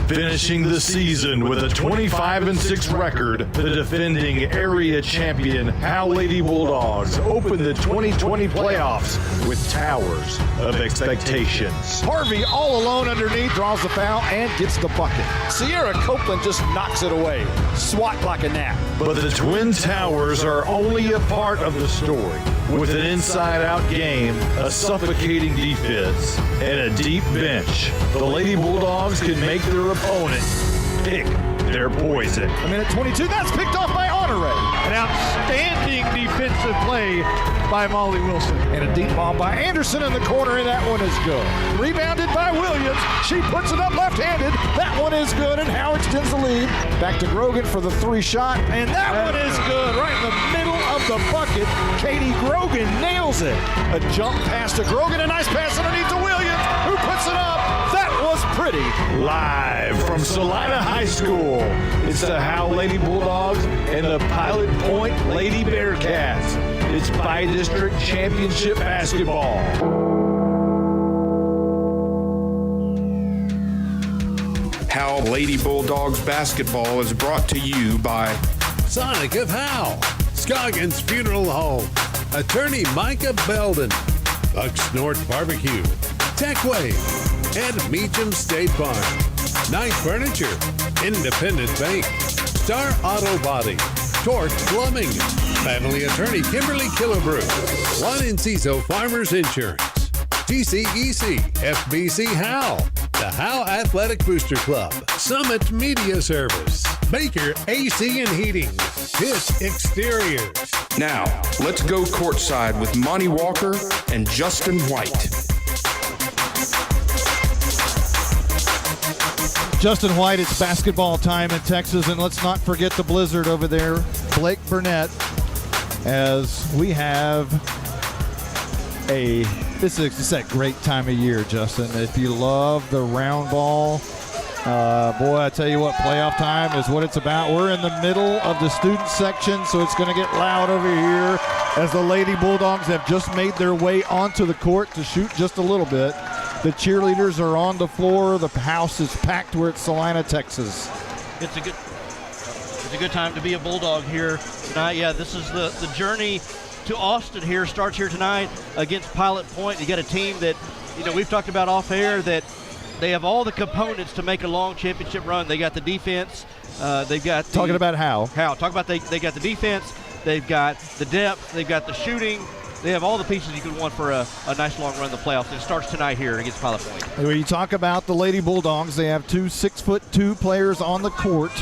Finishing the season with a 25-6 record, the defending area champion Howe Lady Bulldogs open the 2020 playoffs with towers of expectations. Harvey all alone underneath, draws the foul and gets the bucket. Sierra Copeland just knocks it away. SWAT like a gnat. But the Twin Towers are only a part of the story. With an inside-out game, a suffocating defense, and a deep bench, the Lady Bulldogs can make their opponent pick their poison. A minute 22, that's picked off by Honore. An outstanding defensive play by Molly Wilson. And a deep ball by Anderson in the corner, and that one is good. Rebounded by Williams. She puts it up left-handed. That one is good, and Howe extends the lead. Back to Grogan for the three shot, and that one is good. Right in the middle of the bucket. Katie Grogan nails it. A jump pass to Grogan, a nice pass underneath to Williams, who puts it up. That was pretty. Live from Salina High School, it's the Howe Lady Bulldogs and the Pilot Point Lady Bearcats. It's bi-district championship basketball. Howe Lady Bulldogs basketball is brought to you by Sonic of Howe, Scoggins Funeral Home, Attorney Micah Belden, Bucks North Barbecue, Techway, and Meacham State Farm, Knight Furniture, Independent Bank, Star Auto Body, Torque Plumbing, Family Attorney Kimberly Killebrew, Juan Enciso Farmers Insurance, TCEC, FBC Howe, the Howe Athletic Booster Club, Summit Media Service, Baker AC and Heating, Pitt Exteriors. Now, let's go courtside with Monty Walker and Justin White. Justin White, it's basketball time in Texas, and let's not forget the blizzard over there. Blake Burnett, as we have this is a great time of year, Justin. If you love the round ball, boy, I tell you what, playoff time is what it's about. We're in the middle of the student section, so it's going to get loud over here as the Lady Bulldogs have just made their way onto the court to shoot just a little bit. The cheerleaders are on the floor. The house is packed. We're at Salina, Texas. It's a good time to be a Bulldog here tonight. Yeah, this is the journey to Austin here. Starts here tonight against Pilot Point. You got a team that, we've talked about off air, that they have all the components to make a long championship run. They got the defense. They've got talking about Howe. Talk about they got the defense. They've got the depth. They've got the shooting. They have all the pieces you could want for a nice long run in the playoffs. It starts tonight here against Pilot Point. When you talk about the Lady Bulldogs, they have two 6'2" players on the court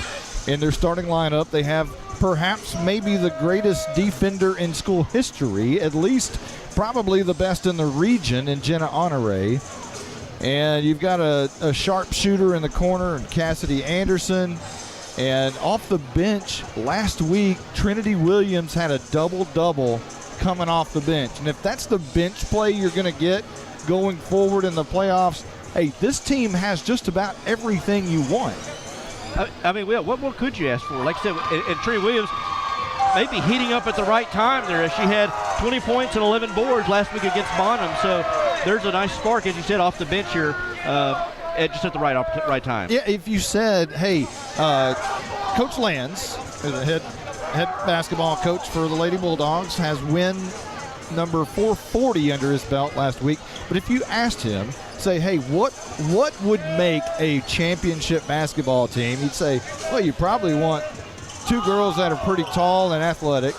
in their starting lineup. They have perhaps maybe the greatest defender in school history, at least probably the best in the region in Jenna Honore. And you've got a sharp shooter in the corner, and Cassidy Anderson. And off the bench last week, Trinity Williams had a double-double coming off the bench. And if that's the bench play you're going to get going forward in the playoffs, hey, this team has just about everything you want. I mean, what more could you ask for? Like I said, and Trinity Williams maybe heating up at the right time there, as she had 20 points and 11 boards last week against Bonham. So there's a nice spark, as you said, off the bench here, just at the right time. Yeah, if you said, hey, Coach Lands, the head basketball coach for the Lady Bulldogs, has win number 440 under his belt last week. But if you asked him, say, hey, what would make a championship basketball team? He'd say, well, you probably want two girls that are pretty tall and athletic.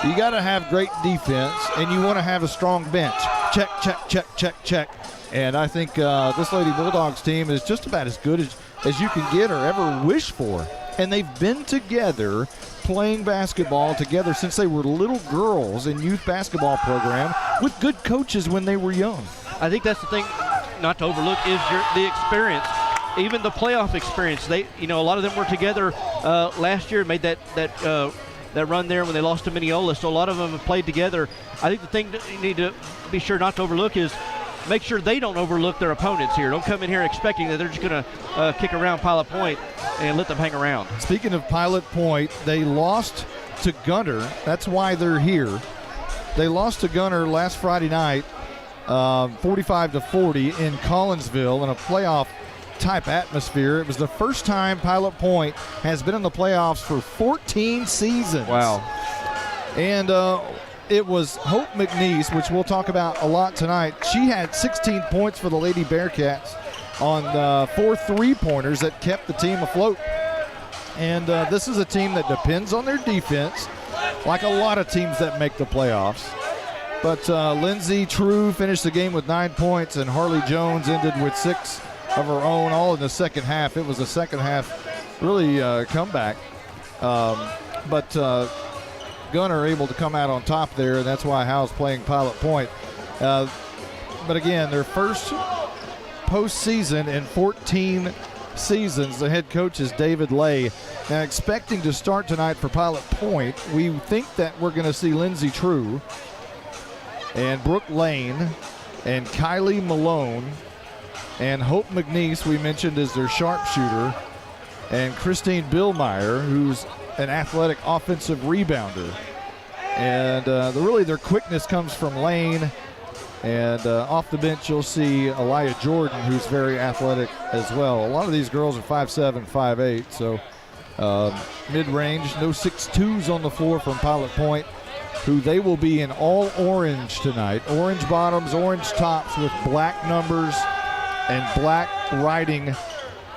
You got to have great defense, and you want to have a strong bench. Check, check, check, check, check. And I think this Lady Bulldogs team is just about as good as you can get or ever wish for. And they've been together playing basketball together since they were little girls in youth basketball program with good coaches when they were young. I think that's the thing not to overlook is the experience, even the playoff experience. They, a lot of them were together last year, made that run there when they lost to Mineola. So a lot of them have played together. I think the thing that you need to be sure not to overlook is make sure they don't overlook their opponents here. Don't come in here expecting that they're just going to kick around Pilot Point and let them hang around. Speaking of Pilot Point, they lost to Gunter. That's why they're here. They lost to Gunter last Friday night, 45-40 in Collinsville in a playoff type atmosphere. It was the first time Pilot Point has been in the playoffs for 14 seasons. Wow. And it was Hope McNeese, which we'll talk about a lot tonight. She had 16 points for the Lady Bearcats on 4 3-pointers that kept the team afloat. And this is a team that depends on their defense, like a lot of teams that make the playoffs. But Lindsay True finished the game with 9 points, and Harley Jones ended with 6 of her own, all in the second half. It was a second half really comeback. But Gunner able to come out on top there, and that's why Howe's playing Pilot Point. But again, their first postseason in 14 seasons. The head coach is David Lay. Now, expecting to start tonight for Pilot Point, we think that we're going to see Lindsay True and Brooke Lane and Kylie Malone and Hope McNeese, we mentioned, is their sharpshooter, and Christine Billmeyer, who's an athletic offensive rebounder. And really their quickness comes from Lane. And off the bench, you'll see Elia Jordan, who's very athletic as well. A lot of these girls are 5'7", 5'8", so mid-range. No 6'2s on the floor from Pilot Point, who they will be in all orange tonight. Orange bottoms, orange tops with black numbers and black writing.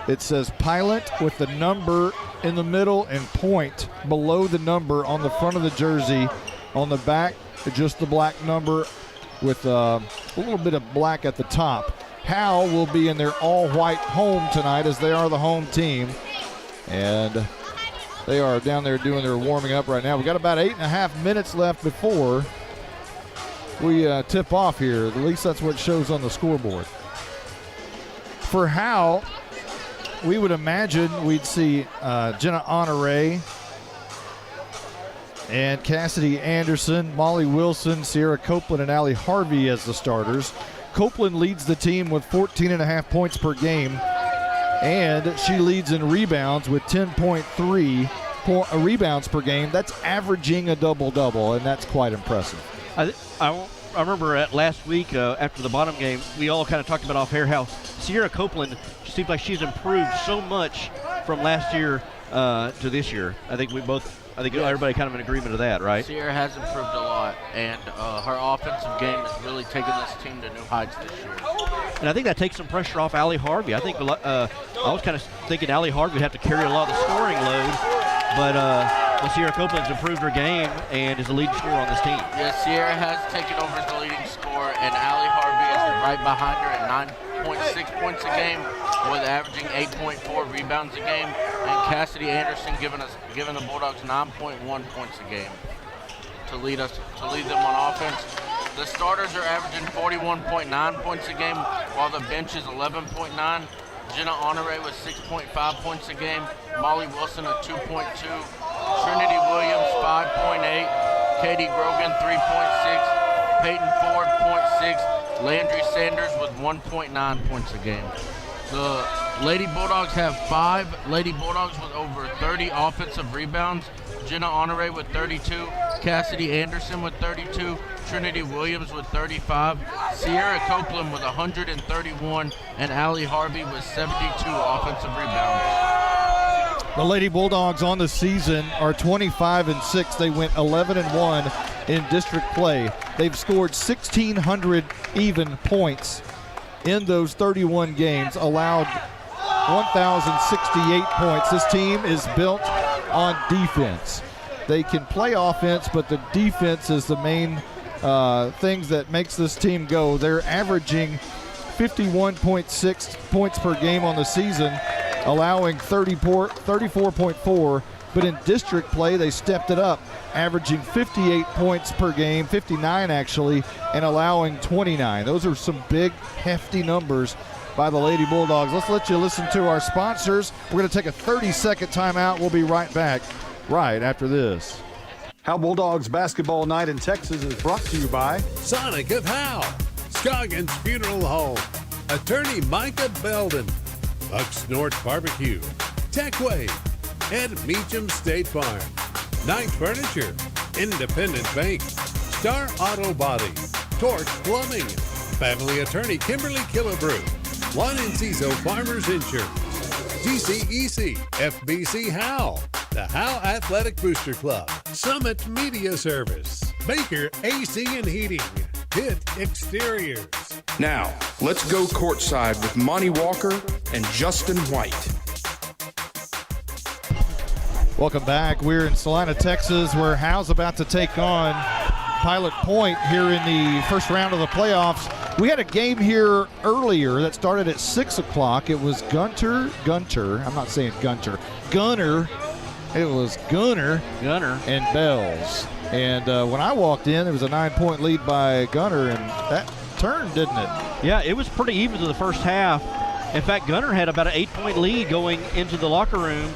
It says Pilot with the number in the middle and Point below the number on the front of the jersey. On the back, just the black number with a little bit of black at the top. Howe will be in their all-white home tonight, as they are the home team. And they are down there doing their warming up right now. We got about 8.5 minutes left before we tip off here. At least that's what shows on the scoreboard. For Howe, we would imagine we'd see Jenna Honore and Cassidy Anderson, Molly Wilson, Sierra Copeland, and Allie Harvey as the starters. Copeland leads the team with 14.5 points per game, and she leads in rebounds with 10.3 rebounds per game. That's averaging a double-double, and that's quite impressive. I remember at last week after the bottom game, we all kind of talked about off-air how Sierra Copeland seems like she's improved so much from last year to this year. I think everybody kind of in agreement of that, right? Sierra has improved a lot, and her offensive game has really taken this team to new heights this year. And I think that takes some pressure off Allie Harvey. I think I was kind of thinking Allie Harvey would have to carry a lot of the scoring load, but Sierra Copeland's improved her game and is the leading scorer on this team. Yes, Sierra has taken over as the leading scorer, and Allie Harvey is right behind her at 9.6 points a game, with averaging 8.4 rebounds a game, and Cassidy Anderson giving the Bulldogs 9.1 points a game to lead them on offense. The starters are averaging 41.9 points a game, while the bench is 11.9. Jenna Honore with 6.5 points a game, Molly Wilson at 2.2, Trinity Williams 5.8, Katie Grogan 3.6, Peyton Ford 0.6, Landry Sanders with 1.9 points a game. The Lady Bulldogs have 5 Lady Bulldogs with over 30 offensive rebounds. Jenna Honore with 32, Cassidy Anderson with 32, Trinity Williams with 35, Sierra Copeland with 131, and Allie Harvey with 72 offensive rebounds. The Lady Bulldogs on the season are 25-6. They went 11-1 in district play. They've scored 1,600 even points in those 31 games, allowed 1,068 points. This team is built on defense. They can play offense, but the defense is the main things that makes this team go. They're averaging 51.6 points per game on the season, allowing 34.4, but in district play they stepped it up, averaging 58 points per game, 59 actually, and allowing 29. Those are some big, hefty numbers by the Lady Bulldogs. Let's let you listen to our sponsors. We're going to take a 30-second timeout. We'll be right back right after this. Howe Bulldogs basketball night in Texas is brought to you by Sonic of Howe, Scoggins Funeral Home, Attorney Micah Belden, Bucks North Barbecue, Techway, and Meacham State Farm, Knight Furniture, Independent Bank, Star Auto Body, Torch Plumbing, Family Attorney Kimberly Killebrew, Juan Enciso Farmers Insurance, GCEC, FBC Howe, the Howe Athletic Booster Club, Summit Media Service, Baker AC and Heating, Pitt Exteriors. Now, let's go courtside with Monty Walker and Justin White. Welcome back. We're in Salina, Texas, where Howe's about to take on Pilot Point here in the first round of the playoffs. We had a game here earlier that started at 6 o'clock. It was Gunter. I'm not saying Gunter. Gunner. It was Gunner and Bells. And when I walked in, it was a 9-point lead by Gunner, and that turned, didn't it? Yeah, it was pretty even to the first half. In fact, Gunner had about an 8-point lead going into the locker room.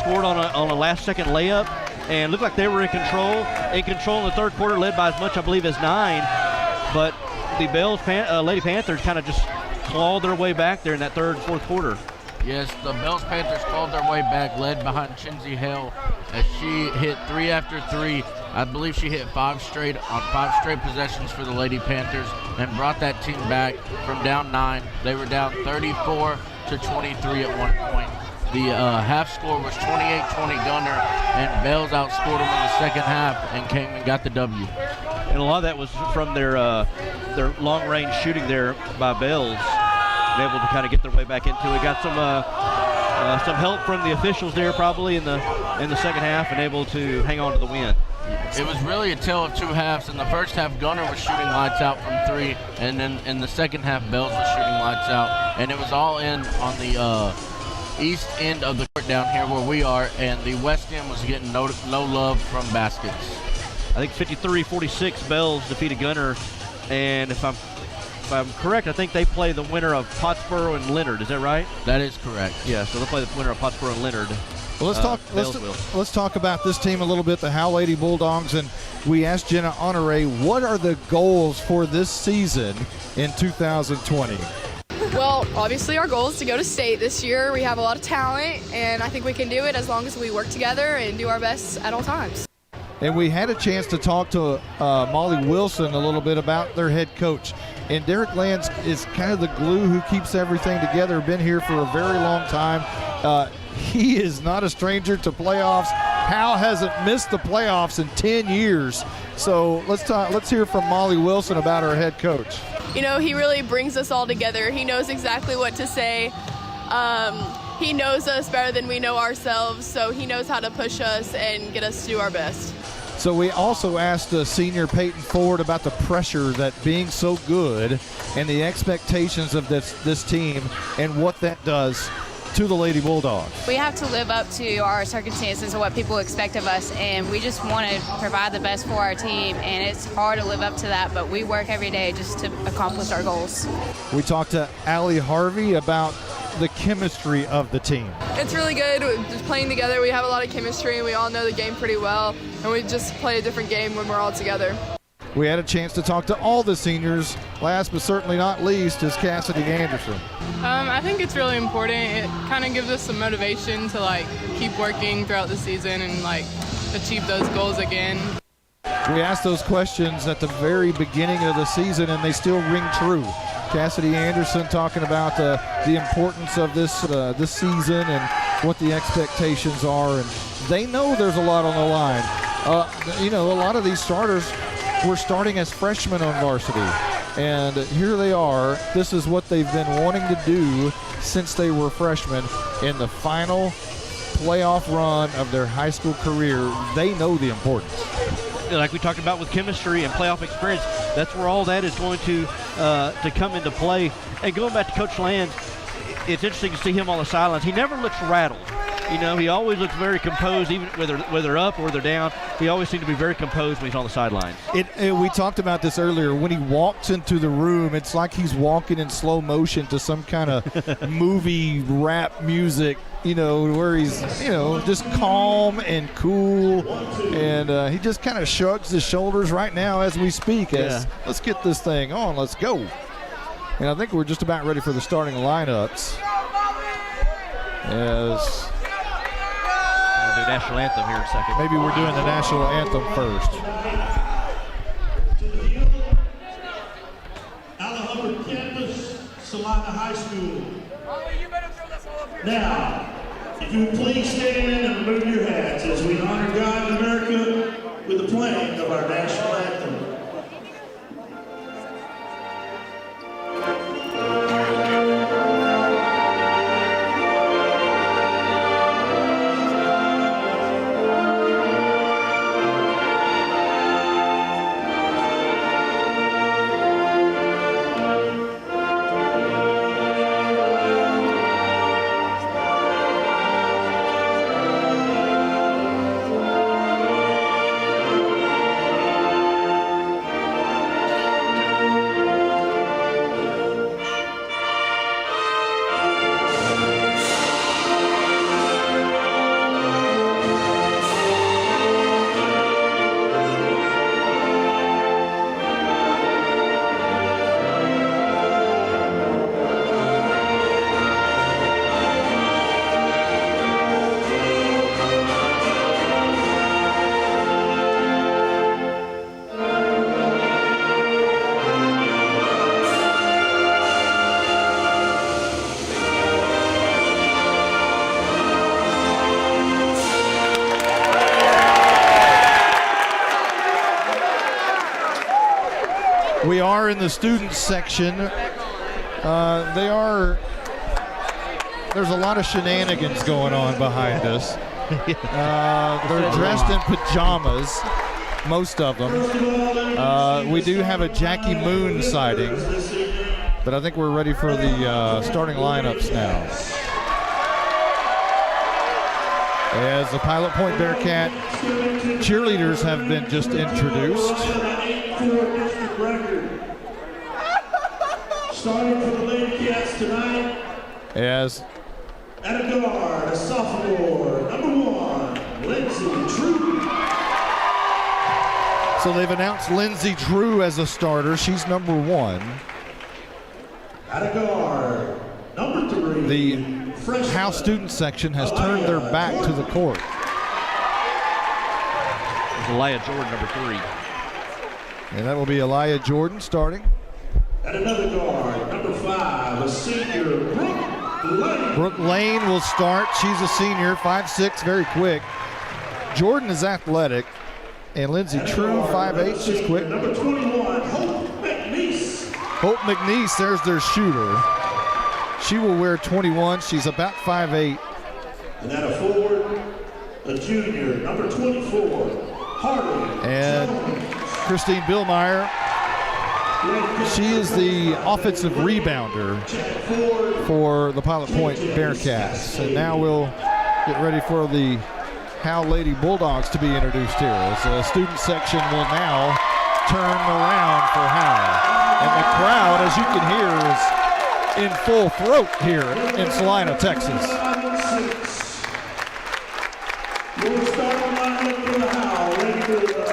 Scored on a last-second layup, and looked like they were in control. In the third quarter, led by as much, I believe, as 9. But the Lady Panthers kind of just clawed their way back there in that third and fourth quarter. Yes, the Bells Panthers clawed their way back, led behind Chinzy Hale as she hit 3 after 3. I believe she hit 5 straight possessions for the Lady Panthers and brought that team back from down 9. They were down 34 to 23 at one point. The half score was 28-20 Gunner, and Bells outscored them in the second half and came and got the W. And a lot of that was from their long-range shooting there by Bells, able to kind of get their way back into it. Got some help from the officials there probably in the second half, and able to hang on to the win. It was really a tale of two halves. In the first half, Gunner was shooting lights out from 3, and then in the second half, Bells was shooting lights out, and it was all in on the east end of the court down here where we are, and the west end was getting no love from baskets. I think 53-46 Bells defeated Gunner, and if I'm correct, I think they play the winner of Pottsboro and Leonard. Is that right? That is correct. Yeah, so they'll play the winner of Pottsboro and Leonard. Well, let's talk about this team a little bit, the Howe Lady Bulldogs, and we asked Jenna Honore, what are the goals for this season in 2020? Well, obviously our goal is to go to state this year. We have a lot of talent, and I think we can do it as long as we work together and do our best at all times. And we had a chance to talk to Molly Wilson a little bit about their head coach. And Derek Lands is kind of the glue who keeps everything together, been here for a very long time. He is not a stranger to playoffs. Howe hasn't missed the playoffs in 10 years. So let's hear from Molly Wilson about our head coach. You know, he really brings us all together. He knows exactly what to say. He knows us better than we know ourselves, so he knows how to push us and get us to do our best. So we also asked senior Peyton Ford about the pressure that being so good and the expectations of this team and what that does to the Lady Bulldogs. We have to live up to our circumstances and what people expect of us, and we just want to provide the best for our team, and it's hard to live up to that, but we work every day just to accomplish our goals. We talked to Allie Harvey about the chemistry of the team. It's really good. Just playing together, we have a lot of chemistry, and we all know the game pretty well, and we just play a different game when we're all together. We had a chance to talk to all the seniors. Last but certainly not least is Cassidy Anderson. I think it's really important. It kind of gives us some motivation to keep working throughout the season and achieve those goals again. We asked those questions at the very beginning of the season, and they still ring true. Cassidy Anderson talking about the importance of this season and what the expectations are, and they know there's a lot on the line. A lot of these starters were starting as freshmen on varsity, and here they are. This is what they've been wanting to do since they were freshmen. In the final playoff run of their high school career, they know the importance. Like we talked about with chemistry and playoff experience, that's where all that is going to come into play. And going back to Coach Lands, it's interesting to see him on the sidelines. He never looks rattled. You know, he always looks very composed, even whether they're up or they're down. He always seems to be very composed when he's on the sidelines. We talked about this earlier. When he walks into the room, it's like he's walking in slow motion to some kind of movie rap music, where he's, just calm and cool. And he just kind of shrugs his shoulders right now as we speak. Let's get this thing on. Let's go. And I think we're just about ready for the starting lineups. As the national anthem here in a second. Maybe we're doing the national anthem first. Salina High School. Now, if you would please stand and remove your hats as we honor God and America with the playing of our national anthem. We are in the student section. There's a lot of shenanigans going on behind us. They're dressed in pajamas, most of them. We do have a Jackie Moon sighting, but I think we're ready for the starting lineups now. As the Pilot Point Bearcat cheerleaders have been just introduced. Starting for the Lady Cats tonight. As at a guard, a sophomore, number 1, Lindsay True. So they've announced Lindsay Drew as a starter. She's number 1. At a guard, number 3. The House student section has turned their back to the court. Elijah Jordan, number 3. And that will be Elijah Jordan starting. At another guard, number 5, a senior, Brooke Lane. Brooke Lane will start. She's a senior, 5'6", very quick. Jordan is athletic. And Lindsay True, 5'8", she's quick. Number 21, Hope McNeese. Hope McNeese, there's their shooter. She will wear 21. She's about 5'8". And at a forward, a junior, number 24, Harley. And Christine Billmeyer, she is the offensive rebounder for the Pilot Point Bearcats. And now we'll get ready for the Howe Lady Bulldogs to be introduced here. As the student section will now turn around for Howe. And the crowd, as you can hear, is in full throat here in Salina, Texas. Your starting lineup for the Howe Lady Bulldogs.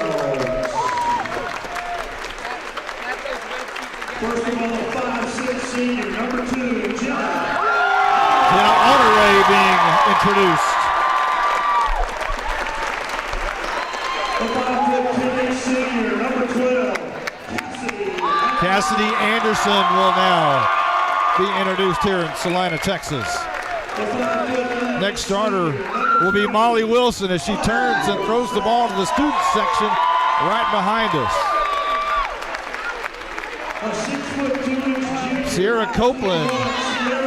First of all, 5'6" senior, number 2, Jenna. Jenna Honoré being introduced. The 5'10" senior, number 12, Cassidy Anderson will now be introduced here in Salina, Texas. Next starter will be Molly Wilson as she turns and throws the ball to the student section right behind us. Sierra Copeland,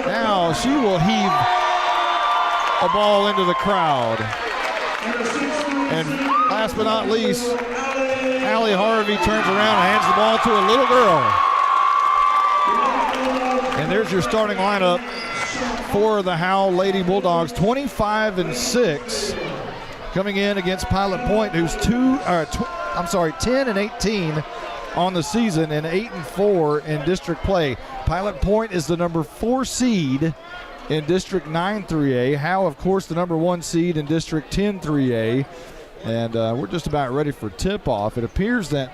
now she will heave a ball into the crowd. And last but not least, Allie Harvey turns around and hands the ball to a little girl. And there's your starting lineup for the Howe Lady Bulldogs, 25-6, coming in against Pilot Point, who's 10-18 on the season and 8-4 in district play. Pilot Point is the number 4 seed in District 9 3A. Howe, of course, the number 1 seed in District 10 3A. And we're just about ready for tip-off. It appears that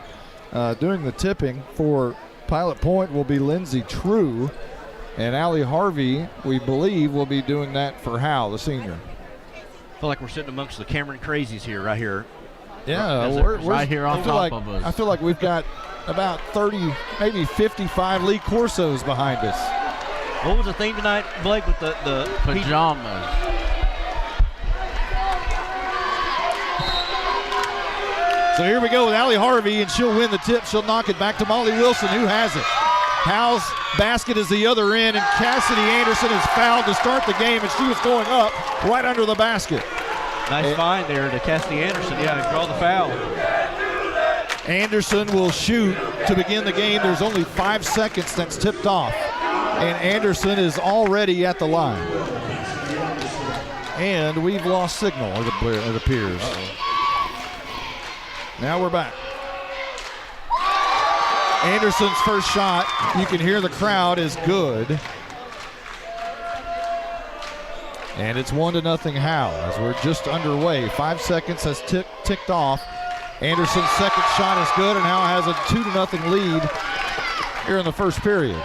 doing the tipping for Pilot Point will be Lindsay True, and Allie Harvey, we believe, will be doing that for Howe, the senior. I feel like we're sitting amongst the Cameron Crazies here, right here. Yeah, we're right here on top of us. I feel like we've got about 30, maybe 55 Lee Corsos behind us. What was the theme tonight, Blake, with the pajamas? So here we go with Allie Harvey, and she'll win the tip. She'll knock it back to Molly Wilson, who has it. Howe's basket is the other end, and Cassidy Anderson is fouled to start the game, and she was going up right under the basket. Nice find there to Cassidy Anderson. Yeah, draw the foul. Anderson will shoot to begin the game. There's only 5 seconds that's tipped off, and Anderson is already at the line. And we've lost signal, it appears. Now we're back. Anderson's first shot, you can hear the crowd, is good. And it's 1-0 Howe as we're just underway. 5 seconds has ticked off. Anderson's second shot is good, and Howe has a 2-0 lead here in the first period.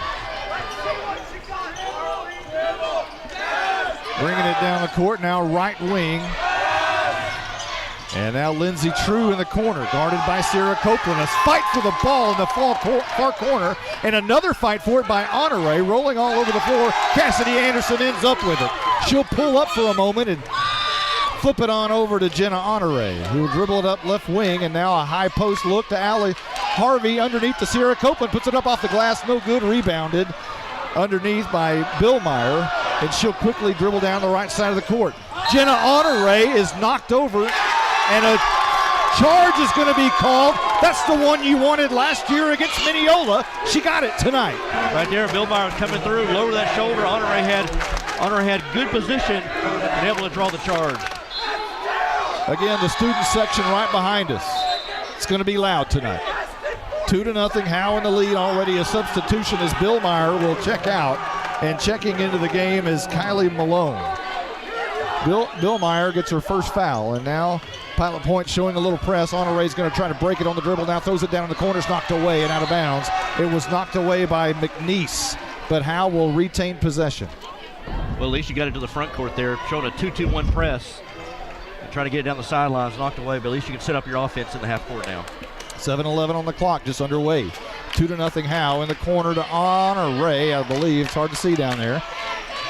Bringing it down the court, now right wing. And now Lindsey True in the corner, guarded by Sierra Copeland. A fight for the ball in the far corner, and another fight for it by Honore, rolling all over the floor. Cassidy Anderson ends up with it. She'll pull up for a moment and flip it on over to Jenna Honore, who will dribble it up left wing, and now a high post look to Allie Harvey underneath the Sierra Copeland. Puts it up off the glass, no good, rebounded underneath by Billmeyer, and she'll quickly dribble down the right side of the court. Jenna Honore is knocked over, and a charge is going to be called. That's the one you wanted last year against Mineola. She got it tonight. Right there, Billmeyer was coming through, lower that shoulder. Honore had good position and able to draw the charge. Again, the student section right behind us. It's going to be loud tonight. 2-0, Howe in the lead already. A substitution as Billmeyer will check out, and checking into the game is Kylie Malone. Billmeyer gets her first foul, and now Pilot Point showing a little press. Honore's going to try to break it on the dribble. Now throws it down in the corner. It's knocked away and out of bounds. It was knocked away by McNeese, but Howe will retain possession. Well, at least you got it to the front court there, showing a 2-2-1 press. And trying to get it down the sidelines, knocked away, but at least you can set up your offense in the half court now. 7-11 on the clock, just underway. 2-0 Howe in the corner to Honore, I believe. It's hard to see down there.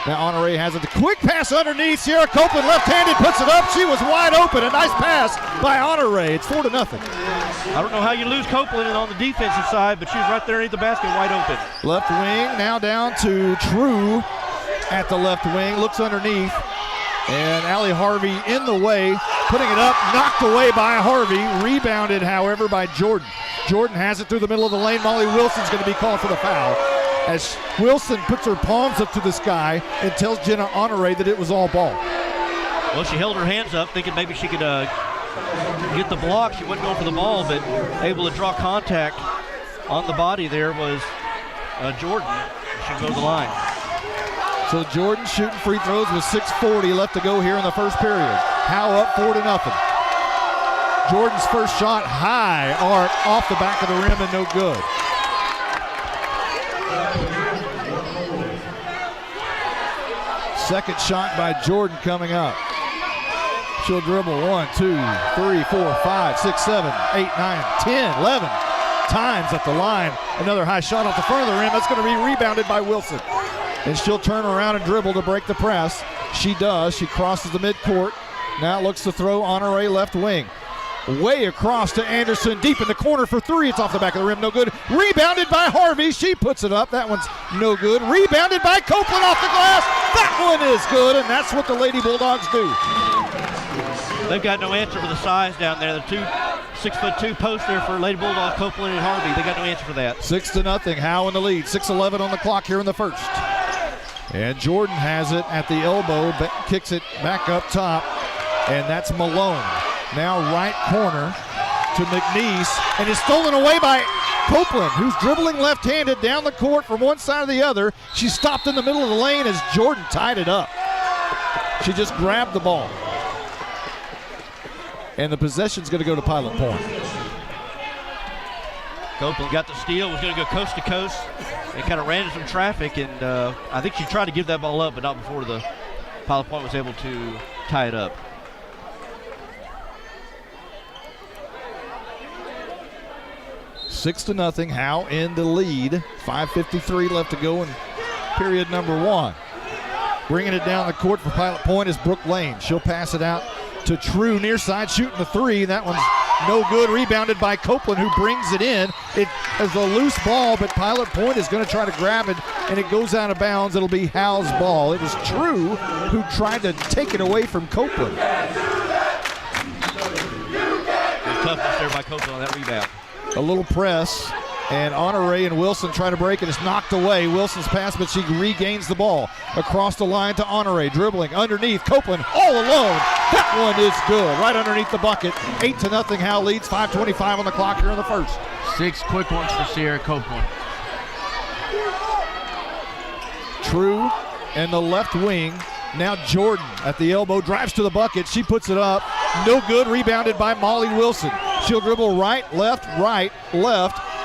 Now Honore has it. The quick pass underneath. Sierra Copeland left-handed puts it up. She was wide open. A nice pass by Honore. It's 4-0. I don't know how you lose Copeland on the defensive side, but she's right there underneath the basket, wide open. Left wing now down to True at the left wing. Looks underneath. And Allie Harvey in the way. Putting it up. Knocked away by Harvey. Rebounded, however, by Jordan. Jordan has it through the middle of the lane. Molly Wilson's going to be called for the foul, as Wilson puts her palms up to the sky and tells Jenna Honore that it was all ball. Well, she held her hands up thinking maybe she could get the block. She wasn't going for the ball, but able to draw contact on the body there was Jordan. She'll go to the line. So Jordan shooting free throws with 6:40 left to go here in the first period. Howe up 4-0. Jordan's first shot high arc off the back of the rim and no good. Second shot by Jordan coming up. She'll dribble 1, 2, 3, 4, 5, 6, 7, 8, 9, 10, 11 times at the line. Another high shot off the front of the rim. That's going to be rebounded by Wilson. And she'll turn around and dribble to break the press. She does. She crosses the midcourt. Now looks to throw Honore left wing. Way across to Anderson, deep in the corner for three. It's off the back of the rim, no good. Rebounded by Harvey. She puts it up. That one's no good. Rebounded by Copeland off the glass. That one is good, and that's what the Lady Bulldogs do. They've got no answer for the size down there. The 6'2" post there for Lady Bulldogs, Copeland and Harvey. They got no answer for that. 6-0. Howe in the lead. 6:11 on the clock here in the first. And Jordan has it at the elbow, but kicks it back up top, and that's Malone. Now right corner to McNeese, and is stolen away by Copeland, who's dribbling left-handed down the court from one side to the other. She stopped in the middle of the lane as Jordan tied it up. She just grabbed the ball. And the possession's going to go to Pilot Point. Copeland got the steal, was going to go coast to coast, and kind of ran into some traffic, and I think she tried to give that ball up, but not before the Pilot Point was able to tie it up. 6-0. Howe in the lead. 5:53 left to go in period number 1. Bringing it down the court for Pilot Point is Brooke Lane. She'll pass it out to True near side, shooting the 3. That one's no good. Rebounded by Copeland, who brings it in. It is a loose ball, but Pilot Point is going to try to grab it, and it goes out of bounds. It'll be Howe's ball. It was True who tried to take it away from Copeland. Toughness there by Copeland on that rebound. A little press, and Honore and Wilson try to break it. It's knocked away. Wilson's pass, but she regains the ball. Across the line to Honore, dribbling underneath. Copeland all alone. That one is good. Right underneath the bucket. 8-0. Howe leads. 5:25 on the clock here in the first. 6 quick ones for Sierra Copeland. True and the left wing. Now Jordan at the elbow, drives to the bucket. She puts it up. No good. Rebounded by Molly Wilson. She'll dribble right, left,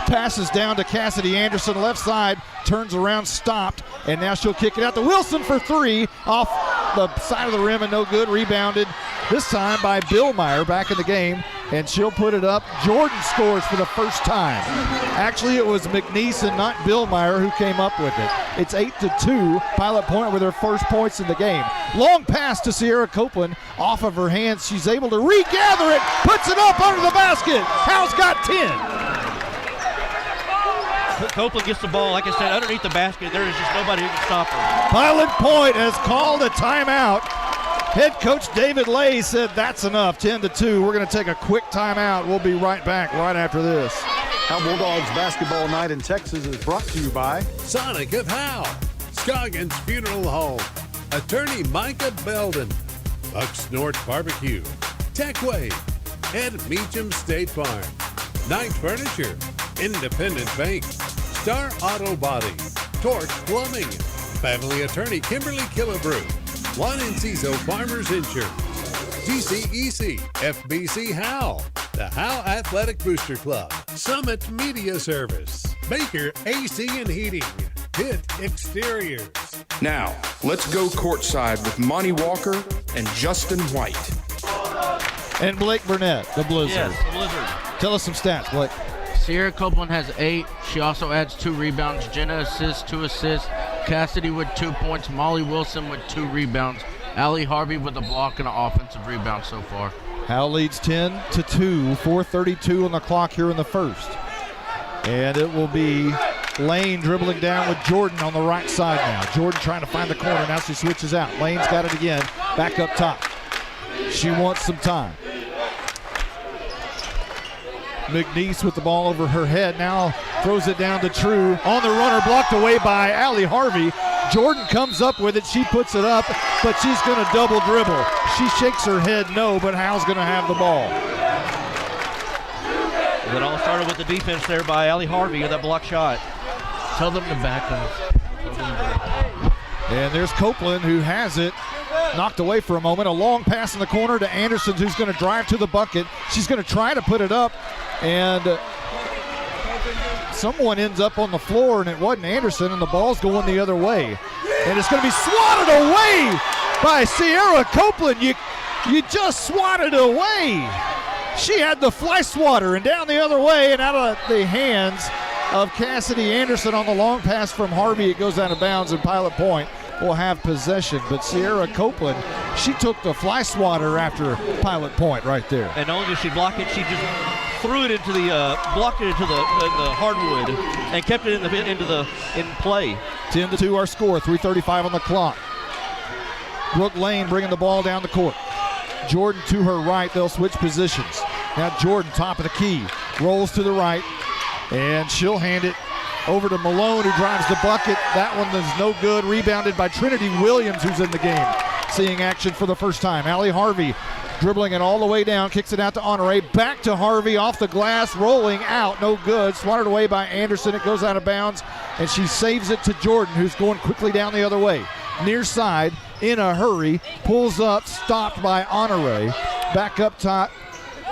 passes down to Cassidy Anderson, left side, turns around, stopped, and now she'll kick it out to Wilson for 3 off the side of the rim, and no good. Rebounded this time by Billmeyer back in the game, and she'll put it up. Jordan scores for the first time. Actually, it was McNeese and not Billmeyer who came up with it. It's 8-2. Pilot Point with her first points in the game. Long pass to Sierra Copeland off of her hands. She's able to regather it, puts it up under the basket. Howe's got 10. Copeland gets the ball, like I said, underneath the basket. There is just nobody who can stop her. Pilot Point has called a timeout. Head coach David Lay said that's enough. 10-2. We're going to take a quick timeout. We'll be right back right after this. Howe Bulldogs basketball night in Texas is brought to you by Sonic of Howe, Scoggins Funeral Home, Attorney Micah Belden, Bucks North Barbecue, Techway, and Meacham State Farm, Knight Furniture, Independent Bank, Star Auto Body, Torch Plumbing, Family Attorney Kimberly Killebrew, Juan Enciso Farmers Insurance, GCEC, FBC Howe, the Howe Athletic Booster Club, Summit Media Service, Baker AC and Heating, Pitt Exteriors. Now, let's go courtside with Monty Walker and Justin White. And Blake Burnett, the Blizzard. Yes, the Blizzard. Tell us some stats, Blake. Sierra Copeland has 8. She also adds 2 rebounds. Jenna assists, 2 assists. Cassidy with 2 points. Molly Wilson with 2 rebounds. Allie Harvey with a block and an offensive rebound so far. Howe leads 10-2, 4:32 on the clock here in the first. And it will be Lane dribbling down with Jordan on the right side now. Jordan trying to find the corner. Now she switches out. Lane's got it again. Back up top. She wants some time. McNeese with the ball over her head. Now throws it down to True. On the runner, blocked away by Allie Harvey. Jordan comes up with it. She puts it up, but she's going to double dribble. She shakes her head no, but Howe's going to have the ball. It all started with the defense there by Allie Harvey with that block shot. Tell them to back up. And there's Copeland who has it. Knocked away for a moment. A long pass in the corner to Anderson, who's going to drive to the bucket. She's going to try to put it up, and someone ends up on the floor, and it wasn't Anderson, and the ball's going the other way. And it's going to be swatted away by Sierra Copeland. You just swatted away. She had the fly swatter, and down the other way and out of the hands of Cassidy Anderson on the long pass from Harvey. It goes out of bounds, and Pilot Point will have possession. But Sierra Copeland, she took the fly swatter after Pilot Point right there. And not only did she block it, she just threw it into the, blocked it into the hardwood and kept it in play. 10-2 our score, 3:35 on the clock. Brooke Lane bringing the ball down the court. Jordan to her right, they'll switch positions. Now Jordan, top of the key, rolls to the right, and she'll hand it over to Malone, who drives the bucket. That one is no good. Rebounded by Trinity Williams, who's in the game, seeing action for the first time. Allie Harvey dribbling it all the way down, kicks it out to Honore. Back to Harvey, off the glass, rolling out, no good. Swatted away by Anderson. It goes out of bounds, and she saves it to Jordan, who's going quickly down the other way. Near side, in a hurry, pulls up, stopped by Honore. Back up top,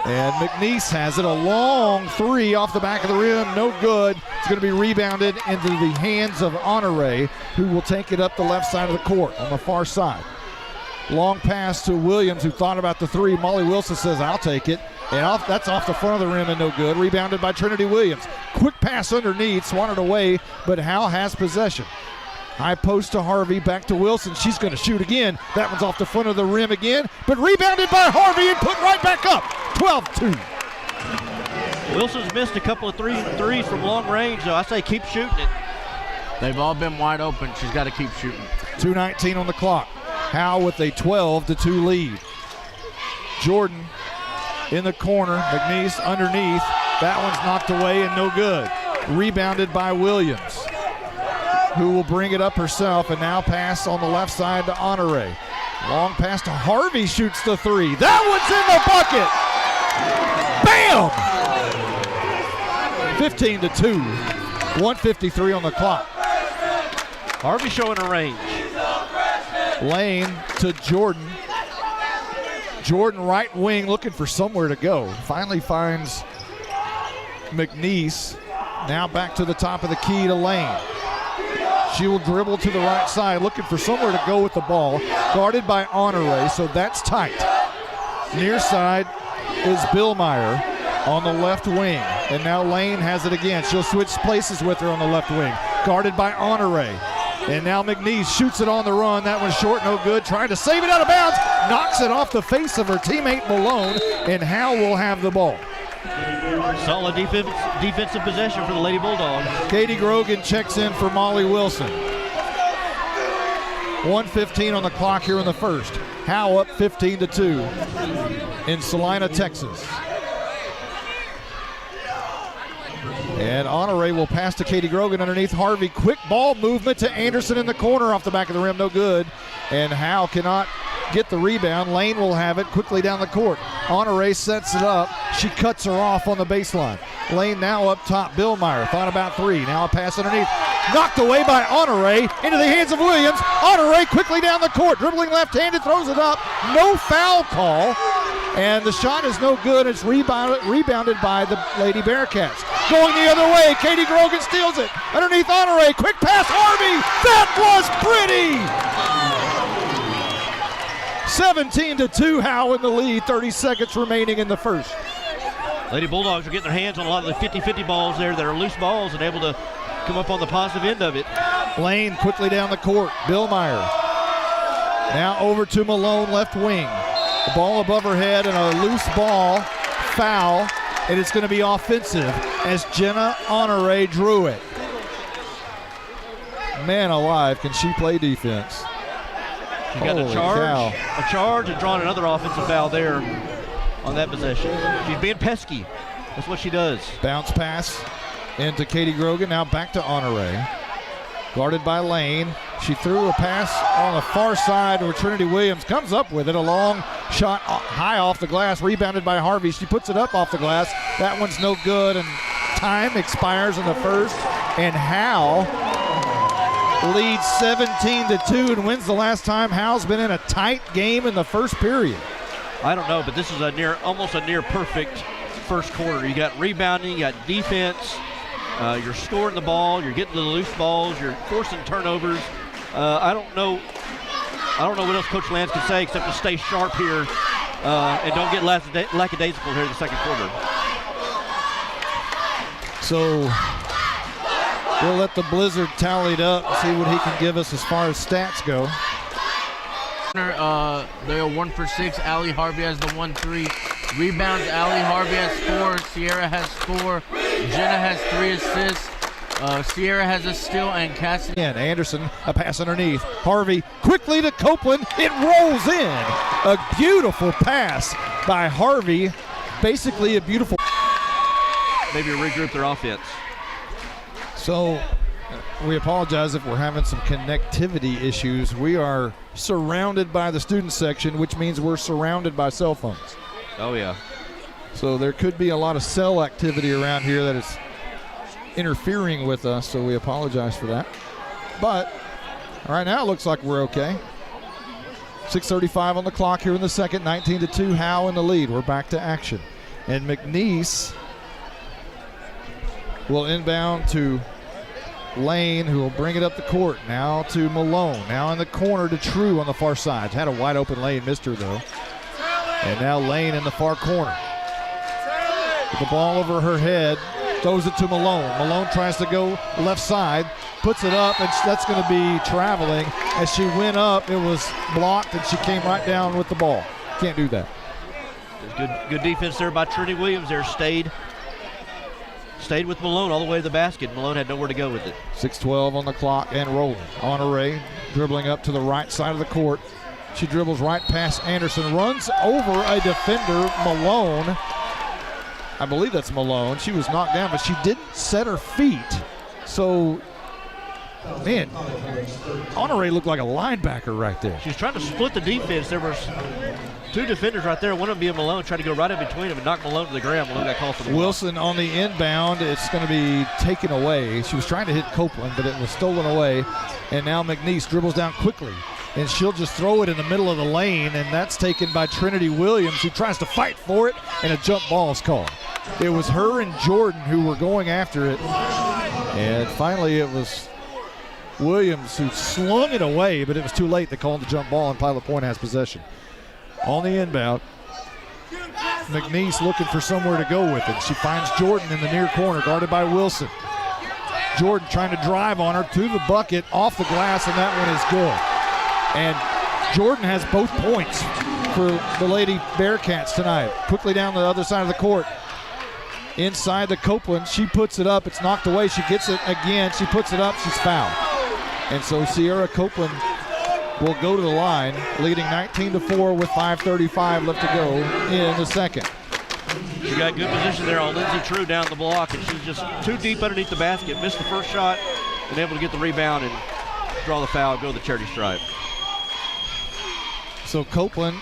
and McNeese has it. A long 3 off the back of the rim, no good. It's going to be rebounded into the hands of Honore, who will take it up the left side of the court on the far side. Long pass to Williams, who thought about the 3. Molly Wilson says, I'll take it. And that's off the front of the rim and no good. Rebounded by Trinity Williams. Quick pass underneath, swatted away, but Howe has possession. High post to Harvey, back to Wilson. She's going to shoot again. That one's off the front of the rim again, but rebounded by Harvey and put right back up. 12-2. Wilson's missed a couple of threes from long range, so I say keep shooting it. They've all been wide open. She's got to keep shooting. 2:19 on the clock. Howe with a 12-2 lead. Jordan in the corner. McNeese underneath. That one's knocked away and no good. Rebounded by Williams, who will bring it up herself, and now pass on the left side to Honore. Long pass to Harvey, shoots the three. That one's in the bucket. Bam! 15-2. 1:53 on the clock. Harvey showing a range. Lane to Jordan. Jordan right wing looking for somewhere to go. Finally finds McNeese. Now back to the top of the key to Lane. She will dribble to the right side, looking for somewhere to go with the ball. Guarded by Honore, so that's tight. Near side is Billmeyer on the left wing. And now Lane has it again. She'll switch places with her on the left wing. Guarded by Honore. And now McNeese shoots it on the run. That one's short, no good. Trying to save it out of bounds. Knocks it off the face of her teammate Malone. And Howe will have the ball. Solid defensive possession for the Lady Bulldogs. Katie Grogan checks in for Molly Wilson. 1:15 on the clock here in the first. Howe up 15-2 in Salina, Texas. And Honore will pass to Katie Grogan underneath Harvey. Quick ball movement to Anderson in the corner off the back of the rim. No good. And Howe cannot get the rebound. Lane will have it quickly down the court. Honore sets it up. She cuts her off on the baseline. Lane now up top. Billmeyer thought about three. Now a pass underneath. Knocked away by Honore into the hands of Williams. Honore quickly down the court. Dribbling left-handed, throws it up. No foul call. And the shot is no good. It's rebounded by the Lady Bearcats. Going the other way, Katie Grogan steals it. Underneath Honore, quick pass, Harvey. That was pretty. 17-2, Howe in the lead. 30 seconds remaining in the first. Lady Bulldogs are getting their hands on a lot of the 50-50 balls there that are loose balls and able to come up on the positive end of it. Lane quickly down the court. Billmeyer. Now over to Malone, left wing. The ball above her head and a loose ball, foul, and it's going to be offensive as Jenna Honore drew it. Man alive, can she play defense? She got a charge and drawn another offensive foul there on that possession. She's being pesky. That's what she does. Bounce pass into Katie Grogan, now back to Honore. Guarded by Lane. She threw a pass on the far side where Trinity Williams comes up with it. A long shot high off the glass, rebounded by Harvey. She puts it up off the glass. That one's no good, and time expires in the first. And Howe leads 17-2 and wins the last time Howe's been in a tight game in the first period. I don't know, but this is almost a near perfect first quarter. You got rebounding, you got defense. You're scoring the ball. You're getting the loose balls. You're forcing turnovers. I don't know what else Coach Lance can say except to stay sharp here and don't get lackadaisical here in the second quarter. So we'll let the Blizzard tally it up and see what he can give us as far as stats go. They are 1 for 6. Allie Harvey has the 1-3. Rebounds, Allie Harvey has 4. Sierra has 4. Jenna has 3 assists. Sierra has a steal, and Cassidy. And Anderson, a pass underneath. Harvey quickly to Copeland. It rolls in. A beautiful pass by Harvey. Basically a beautiful. Maybe regroup their offense. So we apologize if we're having some connectivity issues. We are surrounded by the student section, which means we're surrounded by cell phones. Oh, yeah. So there could be a lot of cell activity around here that is interfering with us, so we apologize for that. But right now it looks like we're okay. 6:35 on the clock here in the second. 19-2, Howe in the lead. We're back to action. And McNeese will inbound to Lane, who will bring it up the court. Now to Malone. Now in the corner to True on the far side. Had a wide open Lane, missed her though. And now Lane in the far corner. With the ball over her head Throws it to Malone. Malone tries to go left side, puts it up, and that's going to be traveling. As she went up, it was blocked, and she came right down with the ball. Can't do that. Good defense there by Trinity Williams there. Stayed with Malone all the way to the basket. Malone had nowhere to go with it. 6:12 on the clock and rolling. Honore dribbling up to the right side of the court. She dribbles right past Anderson, runs over a defender, Malone. I believe that's Malone. She was knocked down, but she didn't set her feet. So, man, Honore looked like a linebacker right there. She was trying to split the defense. There was two defenders right there. One of them being Malone, tried to go right in between them and knock Malone to the ground. Malone got called for the block. Wilson on the inbound. It's going to be taken away. She was trying to hit Copeland, but it was stolen away. And now McNeese dribbles down quickly, and she'll just throw it in the middle of the lane, and that's taken by Trinity Williams, who tries to fight for it, and a jump ball is called. It was her and Jordan who were going after it, and finally it was Williams who slung it away, but it was too late. They called the jump ball, and Pilot Point has possession. On the inbound, McNeese looking for somewhere to go with it. She finds Jordan in the near corner, guarded by Wilson. Jordan trying to drive on her to the bucket, off the glass, and that one is good. And Jordan has both points for the Lady Bearcats tonight. Quickly down the other side of the court. Inside the Copeland, she puts it up. It's knocked away. She gets it again. She puts it up. She's fouled. And so Sierra Copeland will go to the line, leading 19-4 with 5:35 left to go in the second. She got good position there on Lindsey True down the block, and she's just too deep underneath the basket. Missed the first shot, and able to get the rebound and draw the foul, go to the charity stripe. So Copeland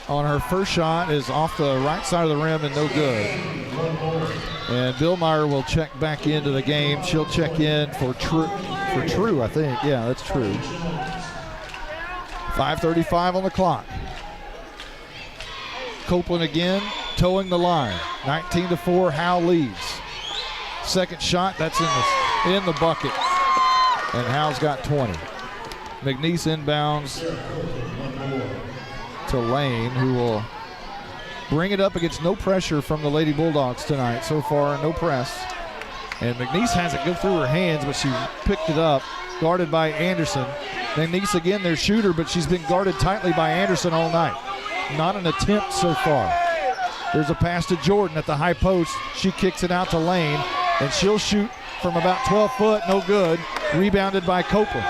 on her first shot is off the right side of the rim and no good. And Billmeyer will check back into the game. She'll check in for True, I think. Yeah, that's True. 5:35 on the clock. Copeland again, towing the line. 19-4, Howe leads. Second shot, that's in the bucket. And Howe's got 20. McNeese inbounds to Lane, who will bring it up against no pressure from the Lady Bulldogs tonight. So far, no press. And McNeese has it go through her hands, but she picked it up, guarded by Anderson. McNeese again, their shooter, but she's been guarded tightly by Anderson all night. Not an attempt so far. There's a pass to Jordan at the high post. She kicks it out to Lane, and she'll shoot from about 12 foot, no good. Rebounded by Copeland.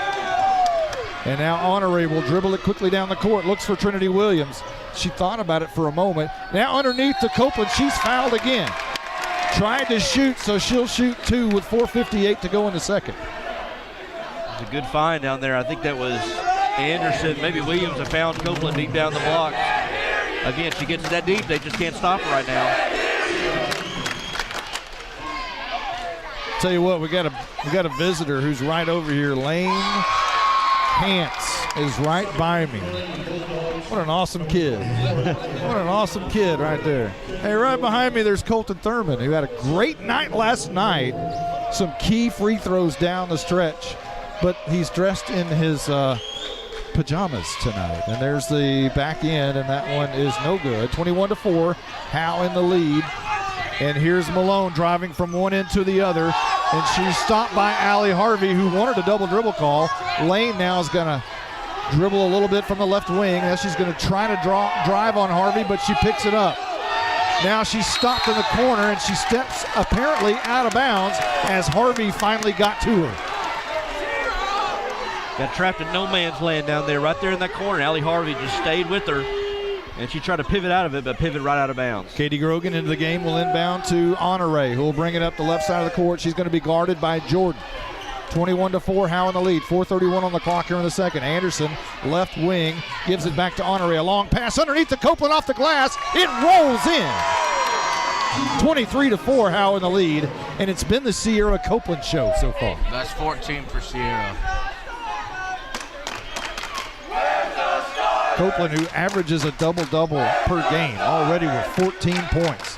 And now Honore will dribble it quickly down the court. Looks for Trinity Williams. She thought about it for a moment. Now underneath to Copeland. She's fouled again. Tried to shoot, so she'll shoot two with 4:58 to go in the second. It's a good find down there. I think that was Anderson. Maybe Williams have found Copeland deep down the block. Again, she gets that deep. They just can't stop her right now. Tell you what, we got a visitor who's right over here. Lane Hance is right by me. What an awesome kid. What an awesome kid right there. Hey, right behind me there's Colton Thurman, who had a great night last night. Some key free throws down the stretch, but he's dressed in his pajamas tonight. And there's the back end, and that one is no good. 21-4, Howe in the lead. And here's Malone driving from one end to the other, and she's stopped by Allie Harvey, who wanted a double dribble call. Lane now is going to dribble a little bit from the left wing. Now she's going to try to drive on Harvey, but she picks it up. Now she's stopped in the corner, and she steps apparently out of bounds as Harvey finally got to her. Got trapped in no man's land down there, right there in that corner. Allie Harvey just stayed with her, and she tried to pivot out of it, but pivot right out of bounds. Katie Grogan into the game, will inbound to Honore, who will bring it up the left side of the court. She's going to be guarded by Jordan. 21-4, Howe in the lead. 4:31 on the clock here in the second. Anderson, left wing, gives it back to Honore. A long pass underneath the Copeland off the glass. It rolls in. 23-4, Howe in the lead, and it's been the Sierra Copeland show so far. That's 14 for Sierra. Copeland, who averages a double-double per game, already with 14 points.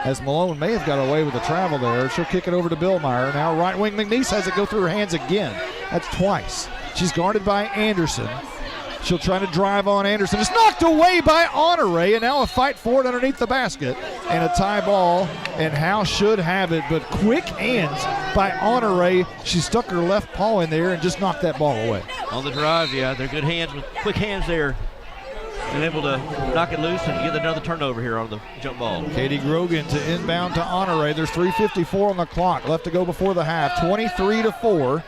As Malone may have got away with the travel there. She'll kick it over to Billmeyer. Now right wing McNeese has it go through her hands again. That's twice. She's guarded by Anderson. She'll try to drive on Anderson. It's knocked away by Honore, and now a fight for it underneath the basket. and a tie ball, and Howe should have it, but quick hands by Honore. She stuck her left paw in there and just knocked that ball away. On the drive, yeah, they're good hands with quick hands there. And able to knock it loose and get another turnover here on the jump ball. Katie Grogan to inbound to Honore. There's 3:54 on the clock left to go before the half. 23-4.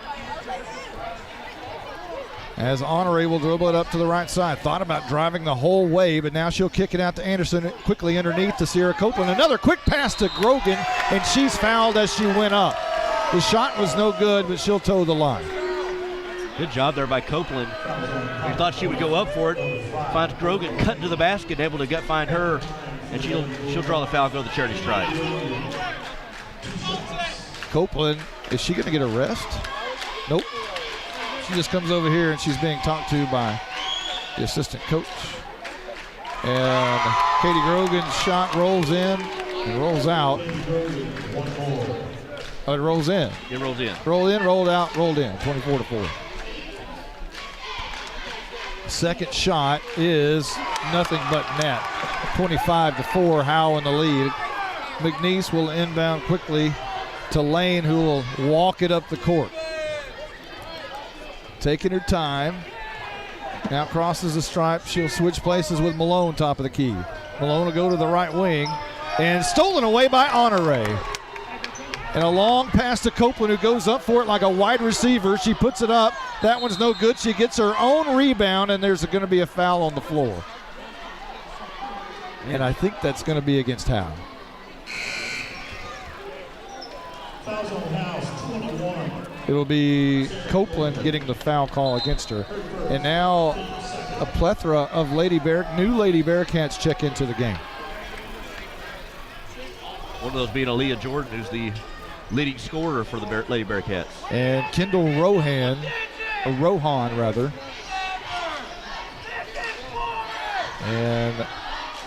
As Honore will dribble it up to the right side. Thought about driving the whole way, but now she'll kick it out to Anderson quickly underneath to Sierra Copeland. Another quick pass to Grogan, and she's fouled as she went up. The shot was no good, but she'll toe the line. Good job there by Copeland. We thought she would go up for it. Finds Grogan cutting to the basket, able to gut find her, and she'll draw the foul, go to the charity stripe. Copeland, is she going to get a rest? Nope. She just comes over here and she's being talked to by the assistant coach. And Katie Grogan's shot rolls in and rolls out. Oh, it rolls in. It rolls in. Rolled in, rolled out, rolled in. 24-4. Second shot is nothing but net. 25-4, Howe in the lead. McNeese will inbound quickly to Lane, who will walk it up the court. Taking her time. Now crosses the stripe. She'll switch places with Malone, top of the key. Malone will go to the right wing. And stolen away by Honore. And a long pass to Copeland, who goes up for it like a wide receiver. She puts it up. That one's no good. She gets her own rebound, and there's going to be a foul on the floor. And I think that's going to be against Howe. Fouls on House, 21. It'll be Copeland getting the foul call against her. And now a plethora of new Lady Bearcats check into the game. One of those being Aaliyah Jordan, who's the leading scorer for the Lady Bearcats. And Kendall Rohan. And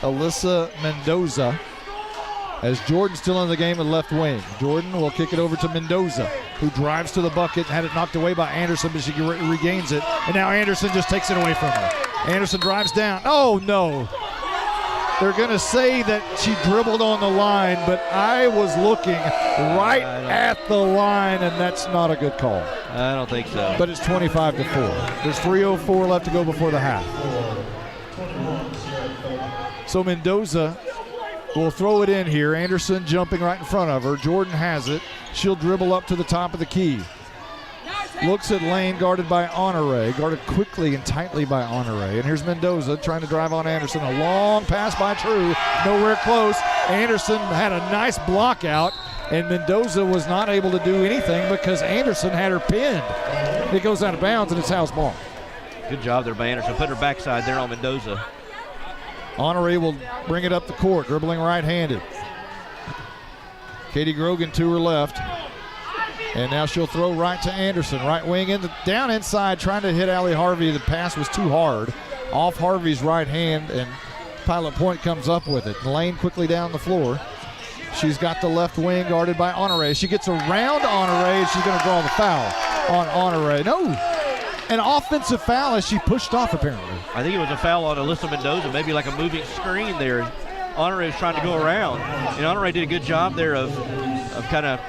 Alyssa Mendoza, as Jordan's still in the game in left wing. Jordan will kick it over to Mendoza, who drives to the bucket, had it knocked away by Anderson, but she regains it. And now Anderson just takes it away from her. Anderson drives down. Oh, no. They're going to say that she dribbled on the line, but I was looking right at the line, and that's not a good call. I don't think so. But it's 25-4. There's 3:04 left to go before the half. So Mendoza will throw it in here. Anderson jumping right in front of her. Jordan has it. She'll dribble up to the top of the key. Looks at Lane, guarded by Honore. Guarded quickly and tightly by Honore. And here's Mendoza trying to drive on Anderson. A long pass by True. Nowhere close. Anderson had a nice block out, and Mendoza was not able to do anything because Anderson had her pinned. It goes out of bounds, and it's Howe's ball. Good job there by Anderson. Put her backside there on Mendoza. Honore will bring it up the court, dribbling right-handed. Katie Grogan to her left. And now she'll throw right to Anderson. Right wing down inside, trying to hit Allie Harvey. The pass was too hard. Off Harvey's right hand, and Pilot Point comes up with it. Lane quickly down the floor. She's got the left wing guarded by Honore. She gets around Honore, and she's going to draw the foul on Honore. No, an offensive foul as she pushed off, apparently. I think it was a foul on Alyssa Mendoza, maybe like a moving screen there. Honore was trying to go around, and Honore did a good job there of kind of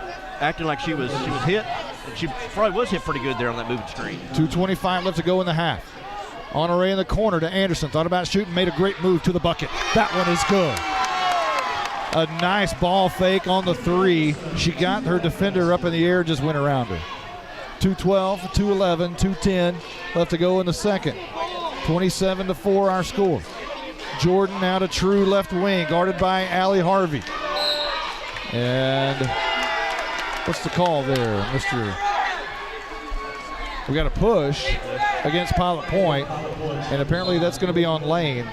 acting like she was hit. And she probably was hit pretty good there on that moving screen. 2:25 left to go in the half. Honore in the corner to Anderson. Thought about shooting, made a great move to the bucket. That one is good. A nice ball fake on the three. She got her defender up in the air, just went around her. 2:12, 2:11, 2:10 left to go in the second. 27-4 our score. Jordan now to True left wing, guarded by Allie Harvey. And what's the call there, Mr.? We got a push against Pilot Point, and apparently that's going to be on Lane.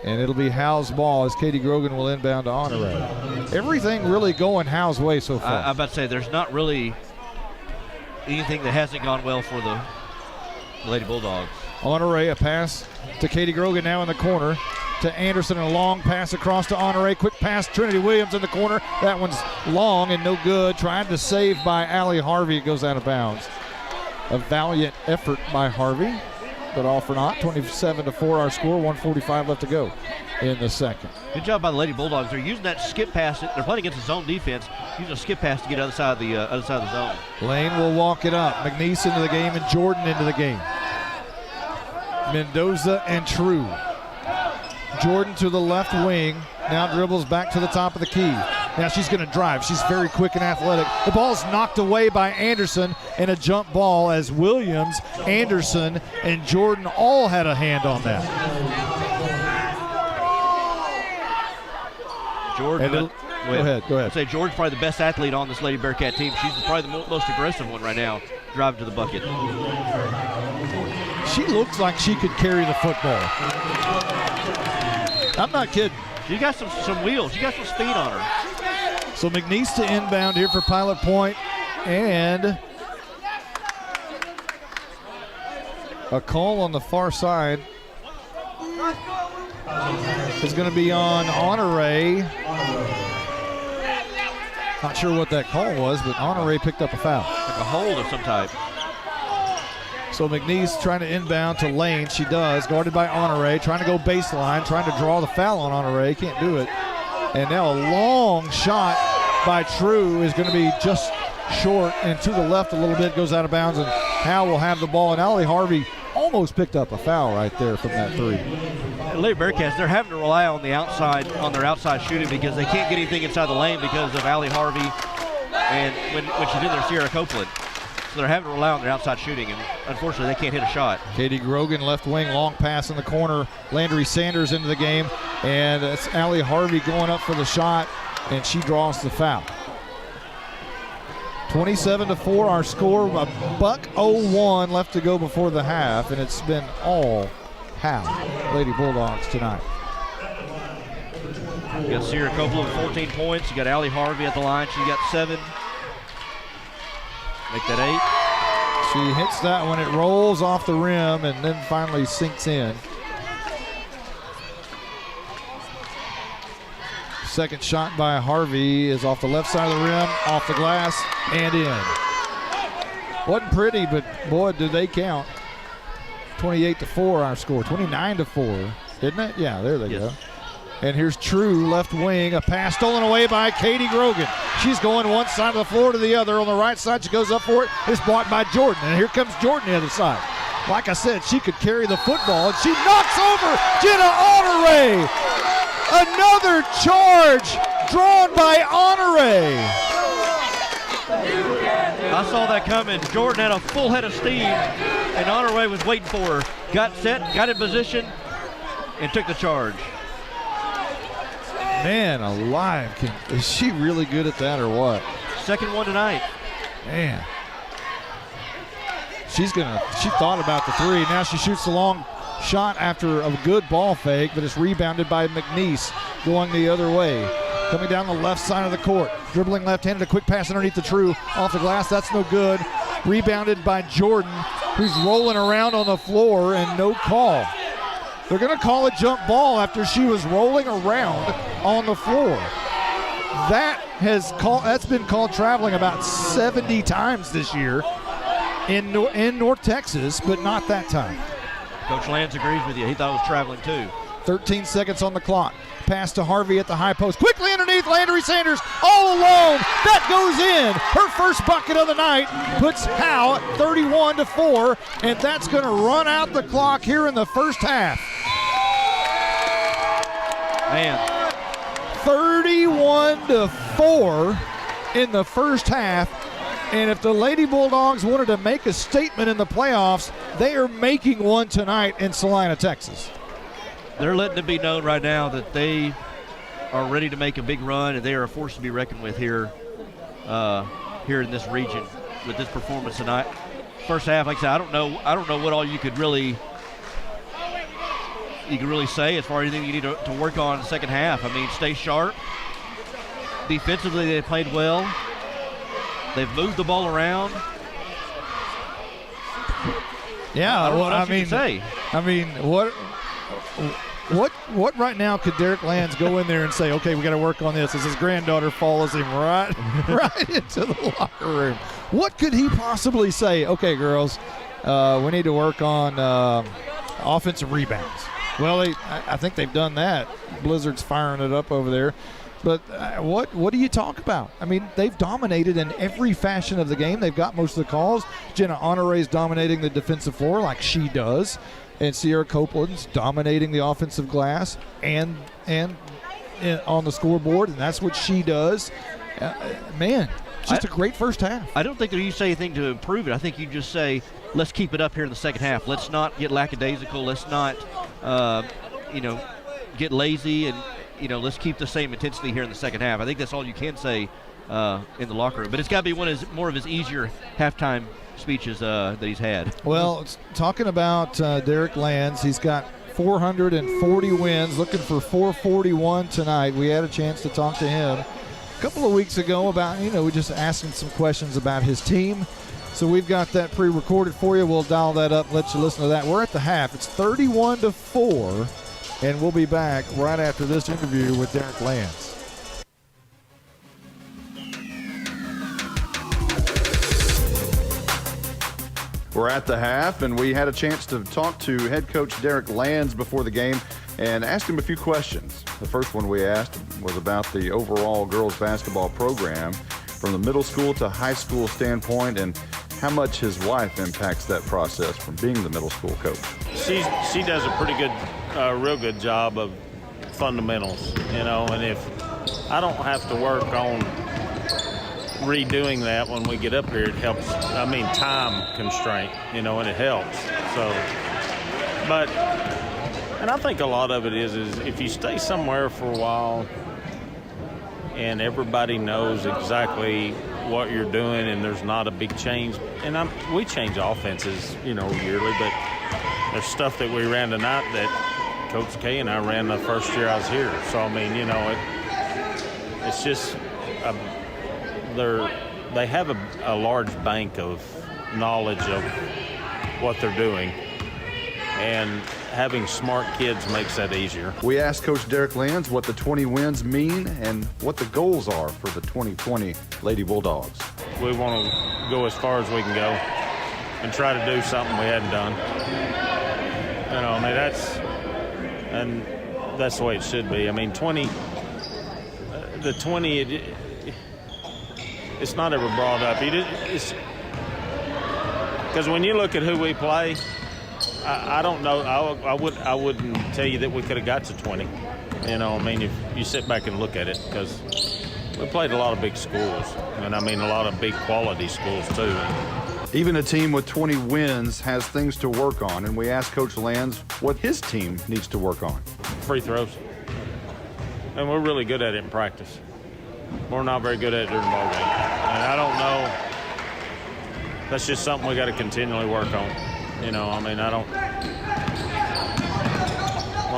And it'll be Howe's ball as Katie Grogan will inbound to Honore. Everything really going Howe's way so far. I'm about to say there's not really anything that hasn't gone well for the Lady Bulldogs. Honore, a pass to Katie Grogan now in the corner to Anderson, and a long pass across to Honore. Quick pass, Trinity Williams in the corner. That one's long and no good. Tried to save by Allie Harvey. It goes out of bounds. A valiant effort by Harvey. but all for naught. 27-4 our score, 1:45 left to go in the second. Good job by the Lady Bulldogs. They're using that skip pass. They're playing against the zone defense, using a skip pass to get other side of the zone. Lane will walk it up. McNeese into the game and Jordan into the game. Mendoza and True. Jordan to the left wing. Now dribbles back to the top of the key. Now she's going to drive. She's very quick and athletic. The ball's knocked away by Anderson, and a jump ball as Williams, Anderson, and Jordan all had a hand on that. Jordan, go ahead. I'd say Jordan's probably the best athlete on this Lady Bearcat team. She's probably the most aggressive one right now, driving to the bucket. She looks like she could carry the football. I'm not kidding. She got some wheels. She got some speed on her. So McNeese to inbound here for Pilot Point, and a call on the far side is going to be on Honore. Not sure what that call was, but Honore picked up a foul. Like a hold of some type. So McNeese trying to inbound to Lane. She does, guarded by Honore, trying to go baseline, trying to draw the foul on Honore. Can't do it. And now a long shot by True is going to be just short and to the left a little bit, goes out of bounds, and Howe will have the ball. And Allie Harvey almost picked up a foul right there from that three. Lady Bearcats, they're having to rely on their outside shooting because they can't get anything inside the lane because of Allie Harvey and when she's in there, Sierra Copeland. So they're having to rely on their outside shooting, and unfortunately they can't hit a shot. Katie Grogan, left wing, long pass in the corner. Landry Sanders into the game, and it's Allie Harvey going up for the shot, and she draws the foul. 27-4 our score, $1:01 left to go before the half, and it's been all Howe Lady Bulldogs tonight. You got Sierra Copeland with 14 points. You got Allie Harvey at the line. She got 7. Make that 8. She hits that one. It rolls off the rim and then finally sinks in. Second shot by Harvey is off the left side of the rim, off the glass, and in. Wasn't pretty, but boy, did they count. 28-4 our score. 29-4, isn't it? Yeah, there they go. And here's True, left wing, a pass stolen away by Katie Grogan. She's going one side of the floor to the other. On the right side, she goes up for it. It's blocked by Jordan, and here comes Jordan the other side. Like I said, she could carry the football, and she knocks over Jenna Honore. Another charge drawn by Honore. I saw that coming. Jordan had a full head of steam, and Honore was waiting for her. Got set, got in position, and took the charge. Man alive, is she really good at that or what? Second one tonight. Man. She thought about the three. Now she shoots the long shot after a good ball fake, but it's rebounded by McNeese going the other way. Coming down the left side of the court. Dribbling left-handed, a quick pass underneath the True. Off the glass, that's no good. Rebounded by Jordan, who's rolling around on the floor, and no call. They're going to call a jump ball after she was rolling around on the floor. That's been called traveling about 70 times this year in North Texas, but not that time. Coach Lance agrees with you. He thought it was traveling too. 13 seconds on the clock. Pass to Harvey at the high post. Quickly underneath, Landry Sanders all alone. That goes in. Her first bucket of the night puts Howe at 31-4, and that's going to run out the clock here in the first half. Man. 31-4 in the first half. And if the Lady Bulldogs wanted to make a statement in the playoffs, they are making one tonight in Salina, Texas. They're letting it be known right now that they are ready to make a big run, and they are a force to be reckoned with here in this region with this performance tonight. First half, like I said, I don't know what all you could really say as far as anything you need to work on in the second half. I mean, stay sharp. Defensively, they played well. They've moved the ball around. Yeah, what right now could Derek Lands go in there and say, okay, we got to work on this, as his granddaughter follows him right into the locker room? What could he possibly say? Okay, girls, We need to work on offensive rebounds. Well, I think they've done that. Blizzard's firing it up over there. But what do you talk about? I mean, they've dominated in every fashion of the game. They've got most of the calls. Jenna Honore's dominating the defensive floor like she does. And Sierra Copeland's dominating the offensive glass and on the scoreboard, and that's what she does. Man, just a great first half. I don't think that you say anything to improve it. I think you just say, let's keep it up here in the second half. Let's not get lackadaisical. Let's not, get lazy, and let's keep the same intensity here in the second half. I think that's all you can say in the locker room. But it's got to be more of his easier halftime speeches that he's had. Well, talking about Derek Lands, he's got 440 wins, looking for 441 tonight. We had a chance to talk to him a couple of weeks ago about, we just asking some questions about his team. So we've got that pre-recorded for you. We'll dial that up, let you listen to that. We're at the half. It's 31-4, and we'll be back right after this interview with Derek Lands. We're at the half, and we had a chance to talk to head coach Derek Lands before the game and asked him a few questions. The first one we asked was about the overall girls basketball program from the middle school to high school standpoint and how much his wife impacts that process from being the middle school coach. She does a pretty good, real good job of fundamentals, and if I don't have to work on redoing that when we get up here, it helps. I mean, time constraint, and it helps. So, and I think a lot of it is if you stay somewhere for a while and everybody knows exactly what you're doing and there's not a big change, and we change offenses, yearly, but there's stuff that we ran tonight that Coach K and I ran the first year I was here. So, I mean, it's just they have a large bank of knowledge of what they're doing, and having smart kids makes that easier. We asked Coach Derek Lands what the 20 wins mean and what the goals are for the 2020 Lady Bulldogs. We want to go as far as we can go and try to do something we hadn't done. That's the way it should be. I mean, 20, it's not ever brought up. Because when you look at who we play, I don't know. I wouldn't tell you that we could have got to 20. If you sit back and look at it, because we played a lot of big schools, and a lot of big quality schools too. Even a team with 20 wins has things to work on, and we asked Coach Lands what his team needs to work on. Free throws, and we're really good at it in practice. We're not very good at it during the ball game. And I don't know. That's just something we got to continually work on. We'll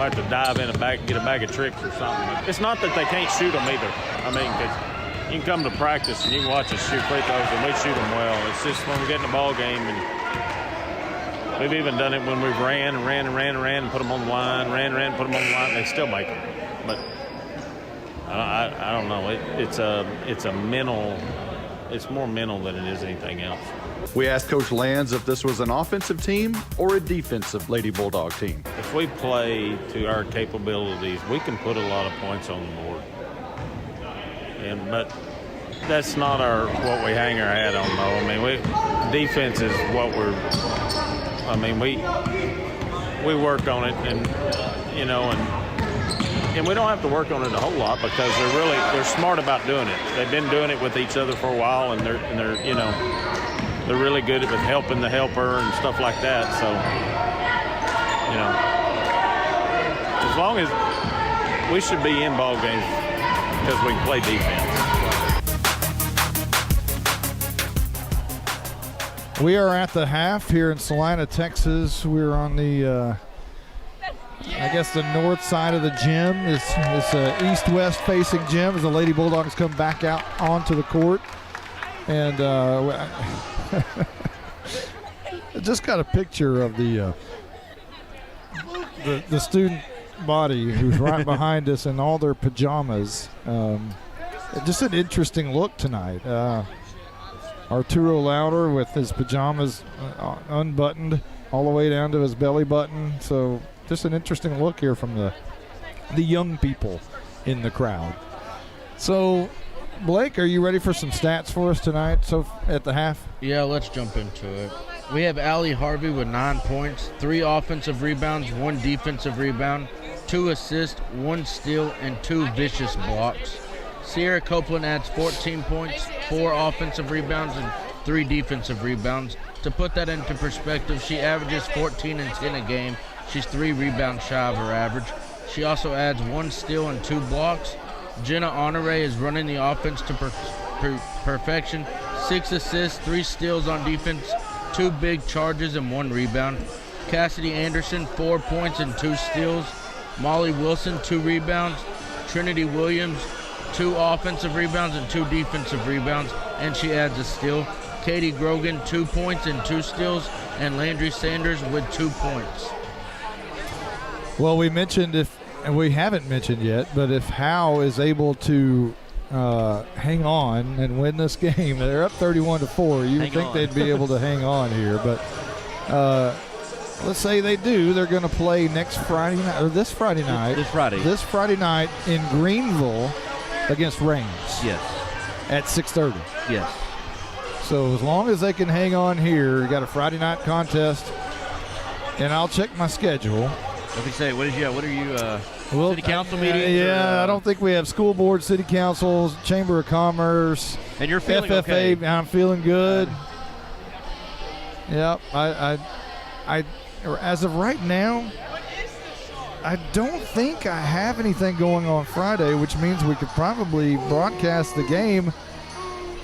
have to dive in get a bag of tricks or something. It's not that they can't shoot them either. Because you can come to practice and you can watch us shoot free throws, and we shoot them well. It's just when we get in the ball game, and we've even done it when we've ran and put them on the line, put them on the line, they still make them. But I don't know. It's a mental. It's more mental than it is anything else. We asked Coach Lands if this was an offensive team or a defensive Lady Bulldog team. If we play to our capabilities, we can put a lot of points on the board. But that's not what we hang our hat on, though. Defense is what we work on it, and we don't have to work on it a whole lot because they're smart about doing it. They've been doing it with each other for a while, and they're really good at helping the helper and stuff like that. So, as long as we should be in ball games because we can play defense. We are at the half here in Salina, Texas. We're on the the north side of the gym. It's east-west facing gym as the Lady Bulldogs come back out onto the court. And I just got a picture of the student body who's right behind us in all their pajamas. Just an interesting look tonight. Arturo Lauder with his pajamas unbuttoned all the way down to his belly button. So just an interesting look here from the young people in the crowd. So, Blake, are you ready for some stats for us tonight at the half? Yeah, let's jump into it. We have Allie Harvey with 9 points, 3 offensive rebounds, 1 defensive rebound, 2 assists, 1 steal, and 2 vicious blocks. Sierra Copeland adds 14 points, 4 offensive rebounds, and 3 defensive rebounds. To put that into perspective, she averages 14 and 10 a game. She's 3 rebounds shy of her average. She also adds 1 steal and 2 blocks. Jenna Honore is running the offense to perfection. 6 assists, 3 steals on defense, 2 big charges, and 1 rebound. Cassidy Anderson, 4 points and 2 steals. Molly Wilson, 2 rebounds. Trinity Williams, 2 offensive rebounds and 2 defensive rebounds, and she adds a steal. Katie Grogan, 2 points and 2 steals, and Landry Sanders with 2 points. Well, we mentioned and we haven't mentioned yet, but if Howe is able to hang on and win this game, they're up 31-4. You would think they'd be able to hang on here, but let's say they do. They're going to play next Friday night, or this Friday night. This Friday night in Greenville against Reigns. Yes. At 6:30. Yes. So as long as they can hang on here, we got a Friday night contest, and I'll check my schedule. Let me say, what are you? City council meetings? Yeah, I don't think we have school board, city councils, chamber of commerce. And you're feeling FFA. okay. I'm feeling good. Yep. I as of right now, I don't think I have anything going on Friday, which means we could probably broadcast the game.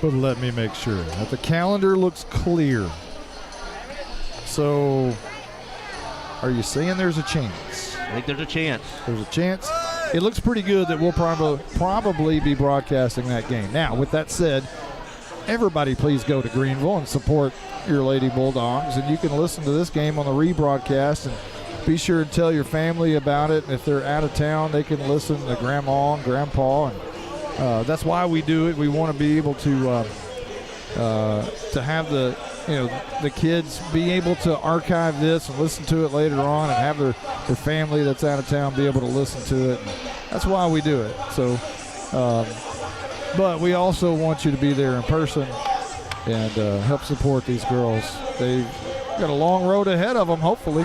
But let me make sure that the calendar looks clear. So, are you saying there's a chance? I think there's a chance. There's a chance. It looks pretty good that we'll probably be broadcasting that game. Now, with that said, everybody please go to Greenville and support your Lady Bulldogs. And you can listen to this game on the rebroadcast. And be sure to tell your family about it. And if they're out of town, they can listen to Grandma and Grandpa. And that's why we do it. We want to be able to have the kids be able to archive this and listen to it later on, and have their family that's out of town be able to listen to it. And that's why we do it. So, but we also want you to be there in person and help support these girls. They've got a long road ahead of them, hopefully.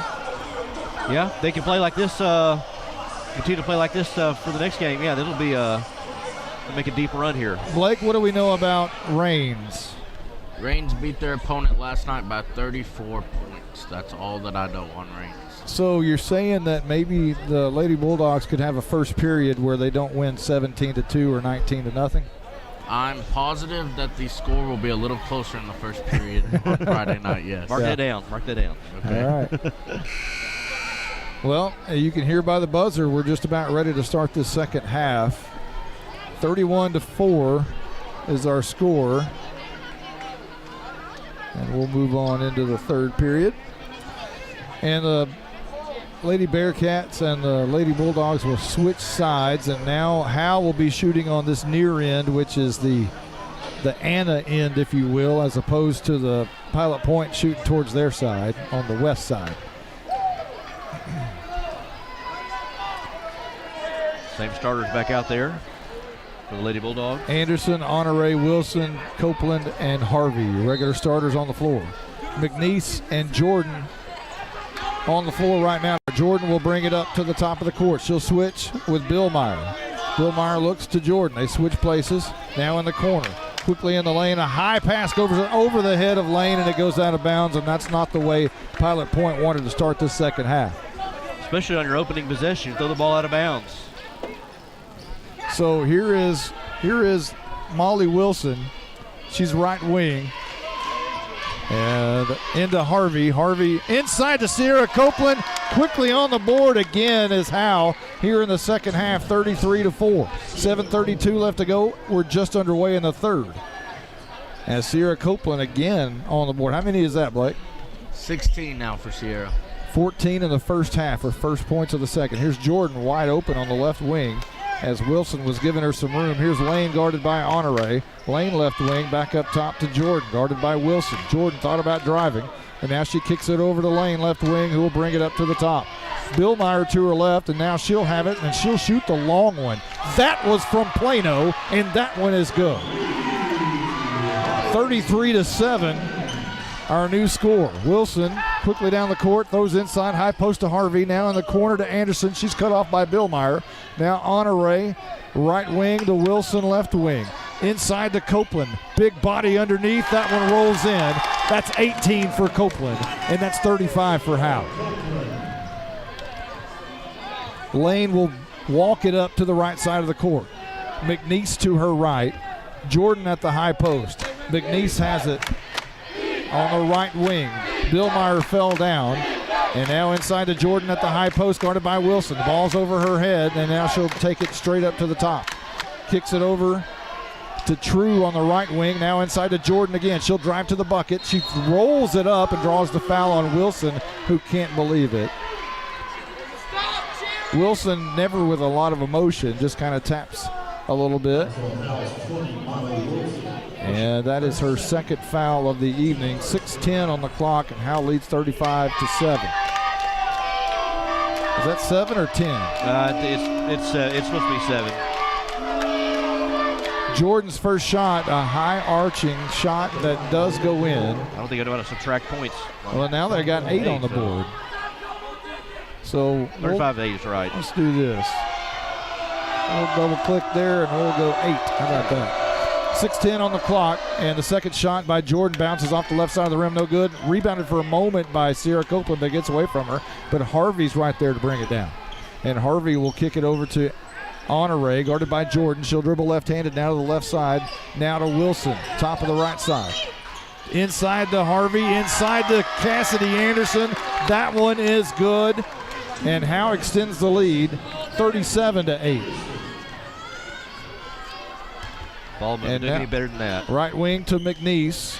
Yeah, they can play like this, continue to play like this for the next game. Yeah, that'll be make a deep run here. Blake, what do we know about Reigns? Reigns beat their opponent last night by 34 points. That's all that I know on Reigns. So you're saying that maybe the Lady Bulldogs could have a first period where they don't win 17-2 or 19-0? I'm positive that the score will be a little closer in the first period on Friday night, yes. Mark that down. Okay. All right. Well, you can hear by the buzzer, we're just about ready to start this second half. 31-4 is our score. And we'll move on into the third period. And the Lady Bearcats and the Lady Bulldogs will switch sides. And now Howe will be shooting on this near end, which is the Anna end, if you will, as opposed to the Pilot Point shooting towards their side on the west side. Same starters back out there for the Lady Bulldogs. Anderson, Honore, Wilson, Copeland, and Harvey, regular starters on the floor. McNeese and Jordan on the floor right now. Jordan will bring it up to the top of the court. She'll switch with Billmeyer. Billmeyer looks to Jordan. They switch places. Now in the corner. Quickly in the lane. A high pass goes over the head of Lane, and it goes out of bounds, and that's not the way Pilot Point wanted to start this second half. Especially on your opening possession. Throw the ball out of bounds. So here is Molly Wilson. She's right wing. And into Harvey. Harvey inside to Sierra Copeland. Quickly on the board again is Howe here in the second half, 33-4. 7:32 left to go. We're just underway in the third. And Sierra Copeland again on the board. How many is that, Blake? 16 now for Sierra. 14 in the first half, her first points of the second. Here's Jordan wide open on the left wing. as Wilson was giving her some room. Here's Lane guarded by Honore. Lane left wing, back up top to Jordan, guarded by Wilson. Jordan thought about driving, and now she kicks it over to Lane, left wing, who will bring it up to the top. Billmeyer to her left, and now she'll have it, and she'll shoot the long one. That was from Plano, and that one is good. 33-7, our new score. Wilson quickly down the court, throws inside, high post to Harvey, now in the corner to Anderson. She's cut off by Billmeyer. Now Honore, right wing to Wilson, left wing. Inside to Copeland, big body underneath, that one rolls in. That's 18 for Copeland, and that's 35 for Howe. Lane will walk it up to the right side of the court. McNeese to her right. Jordan at the high post. McNeese has it on the right wing. Billmeyer fell down. And now inside to Jordan at the high post, guarded by Wilson. The ball's over her head, and now she'll take it straight up to the top. Kicks it over to True on the right wing. Now inside to Jordan again. She'll drive to the bucket. She rolls it up and draws the foul on Wilson, who can't believe it. Wilson never with a lot of emotion, just kind of taps a little bit. And that is her second foul of the evening. 6:10 on the clock, and Howe leads 35-7. Is that 7 or 10? It's supposed to be 7. Jordan's first shot, a high arching shot that does go in. I don't think I know how to subtract points. Well, now they got 8 on the board. So 35-8 is right. Let's do this. We'll double click there and we'll go 8. How about that? 6:10 on the clock, and the second shot by Jordan bounces off the left side of the rim, no good. Rebounded for a moment by Sierra Copeland, but gets away from her. But Harvey's right there to bring it down. And Harvey will kick it over to Honore, guarded by Jordan. She'll dribble left-handed now to the left side, now to Wilson, top of the right side. Inside to Harvey, inside to Cassidy Anderson. That one is good. And Howe extends the lead, 37-8. Ball moved any better than that. Right wing to McNeese.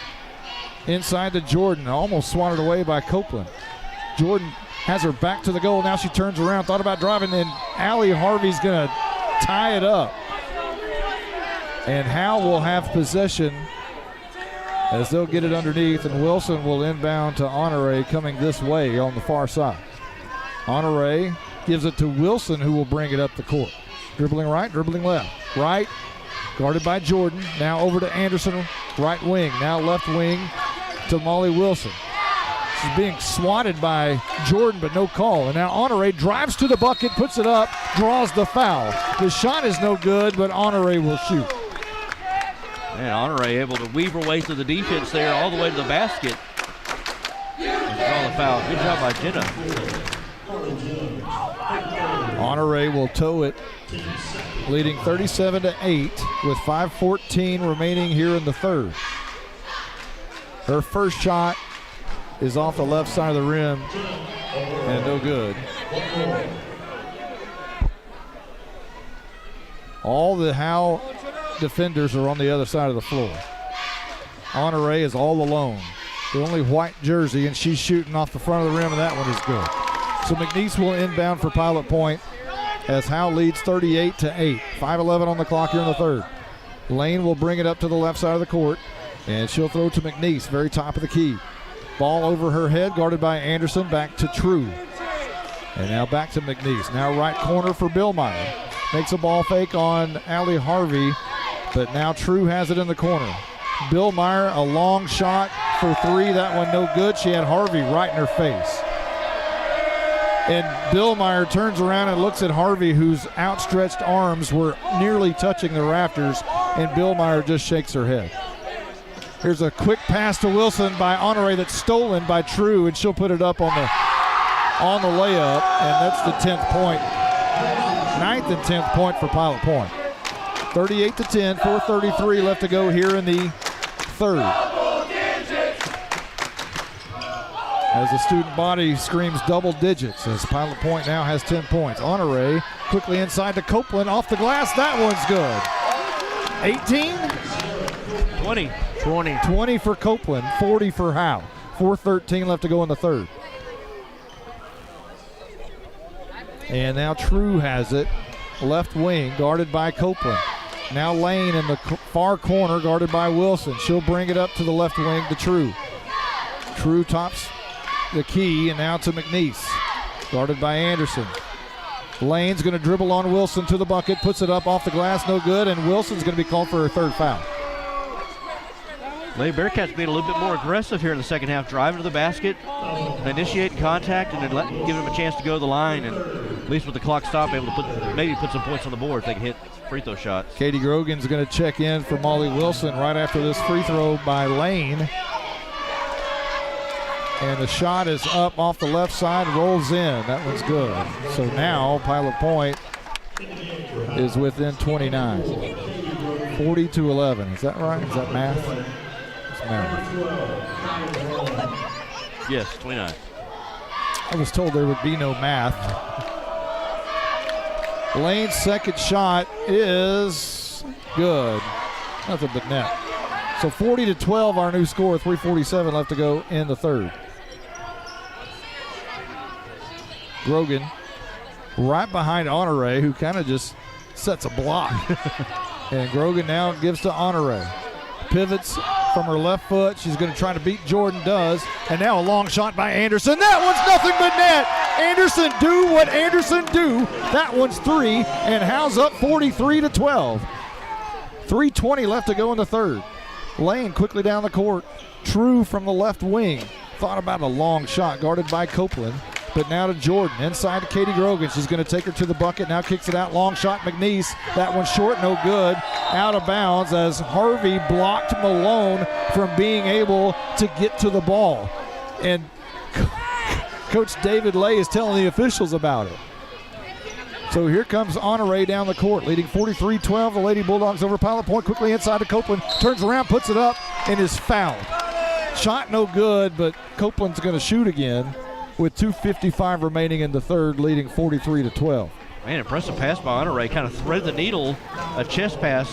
Inside to Jordan, almost swatted away by Copeland. Jordan has her back to the goal. Now she turns around, thought about driving, and Allie Harvey's going to tie it up. And Howe will have possession as they'll get it underneath, and Wilson will inbound to Honore coming this way on the far side. Honore gives it to Wilson, who will bring it up the court. Dribbling right, dribbling left. Right, guarded by Jordan. Now over to Anderson, right wing. Now left wing to Molly Wilson. She's being swatted by Jordan, but no call. And now Honore drives to the bucket, puts it up, draws the foul. The shot is no good, but Honore will shoot. And Honore able to weave her way through the defense there all the way to the basket and draw the foul. Good job by Jenna. Honore will tow it, leading 37-8 with 5:14 remaining here in the third. Her first shot is off the left side of the rim and no good. All the Howe defenders are on the other side of the floor. Honore is all alone. The only white jersey, and she's shooting off the front of the rim, and that one is good. So McNeese will inbound for Pilot Point as Howe leads 38-8. 5:11 on the clock here in the third. Lane will bring it up to the left side of the court, and she'll throw to McNeese, very top of the key. Ball over her head, guarded by Anderson, back to True. And now back to McNeese. Now right corner for Billmeyer. Makes a ball fake on Allie Harvey, but now True has it in the corner. Billmeyer, a long shot for three. That one no good. She had Harvey right in her face. And Billmeyer turns around and looks at Harvey, whose outstretched arms were nearly touching the rafters, and Billmeyer just shakes her head. Here's a quick pass to Wilson by Honore that's stolen by True, and she'll put it up on the layup, and that's the 10th point. 9th and 10th point for Pilot Point. 38-10, 4:33 left to go here in the third. As the student body screams double digits, as Pilot Point now has 10 points. Honore quickly inside to Copeland, off the glass. That one's good. 18? 20 for Copeland, 40 for Howe. 4:13 left to go in the third. And now True has it. left wing, guarded by Copeland. Now Lane in the far corner, guarded by Wilson. She'll bring it up to the left wing to True. True tops the key, and now to McNeese, guarded by Anderson. Lane's going to dribble on Wilson to the bucket, puts it up off the glass, no good, and Wilson's going to be called for her third foul. Lady Bearcats being a little bit more aggressive here in the second half, driving to the basket, initiating contact, and then give them a chance to go to the line, and at least with the clock stopped, able to maybe put some points on the board if they can hit free throw shots. Katie Grogan's going to check in for Molly Wilson right after this free throw by Lane. And the shot is up off the left side, rolls in. That one's good. So now Pilot Point is within 29. 40-11. Is that right? Is that math? It's math. Yes, 29. I was told there would be no math. Lane's second shot is good. Nothing but net. So 40-12, our new score. 3:47 left to go in the third. Grogan right behind Honore, who kind of just sets a block. And Grogan now gives to Honore. Pivots from her left foot. She's going to try to beat Jordan, does. And now a long shot by Anderson. That one's nothing but net. Anderson do what Anderson do. That one's three, and Howe's up 43-12. 3:20 left to go in the third. Lane quickly down the court. True from the left wing. Thought about a long shot guarded by Copeland. But now to Jordan, inside to Katie Grogan. She's going to take her to the bucket, now kicks it out, long shot, McNeese. That one short, no good. Out of bounds as Harvey blocked Malone from being able to get to the ball. And Coach David Lay is telling the officials about it. So here comes Honore down the court, leading 43-12. The Lady Bulldogs over Pilot Point, quickly inside to Copeland. Turns around, puts it up, and is fouled. Shot no good, but Copeland's going to shoot again with 2:55 remaining in the third, leading 43-12. Man, impressive pass by Honore. Kind of threaded the needle, a chest pass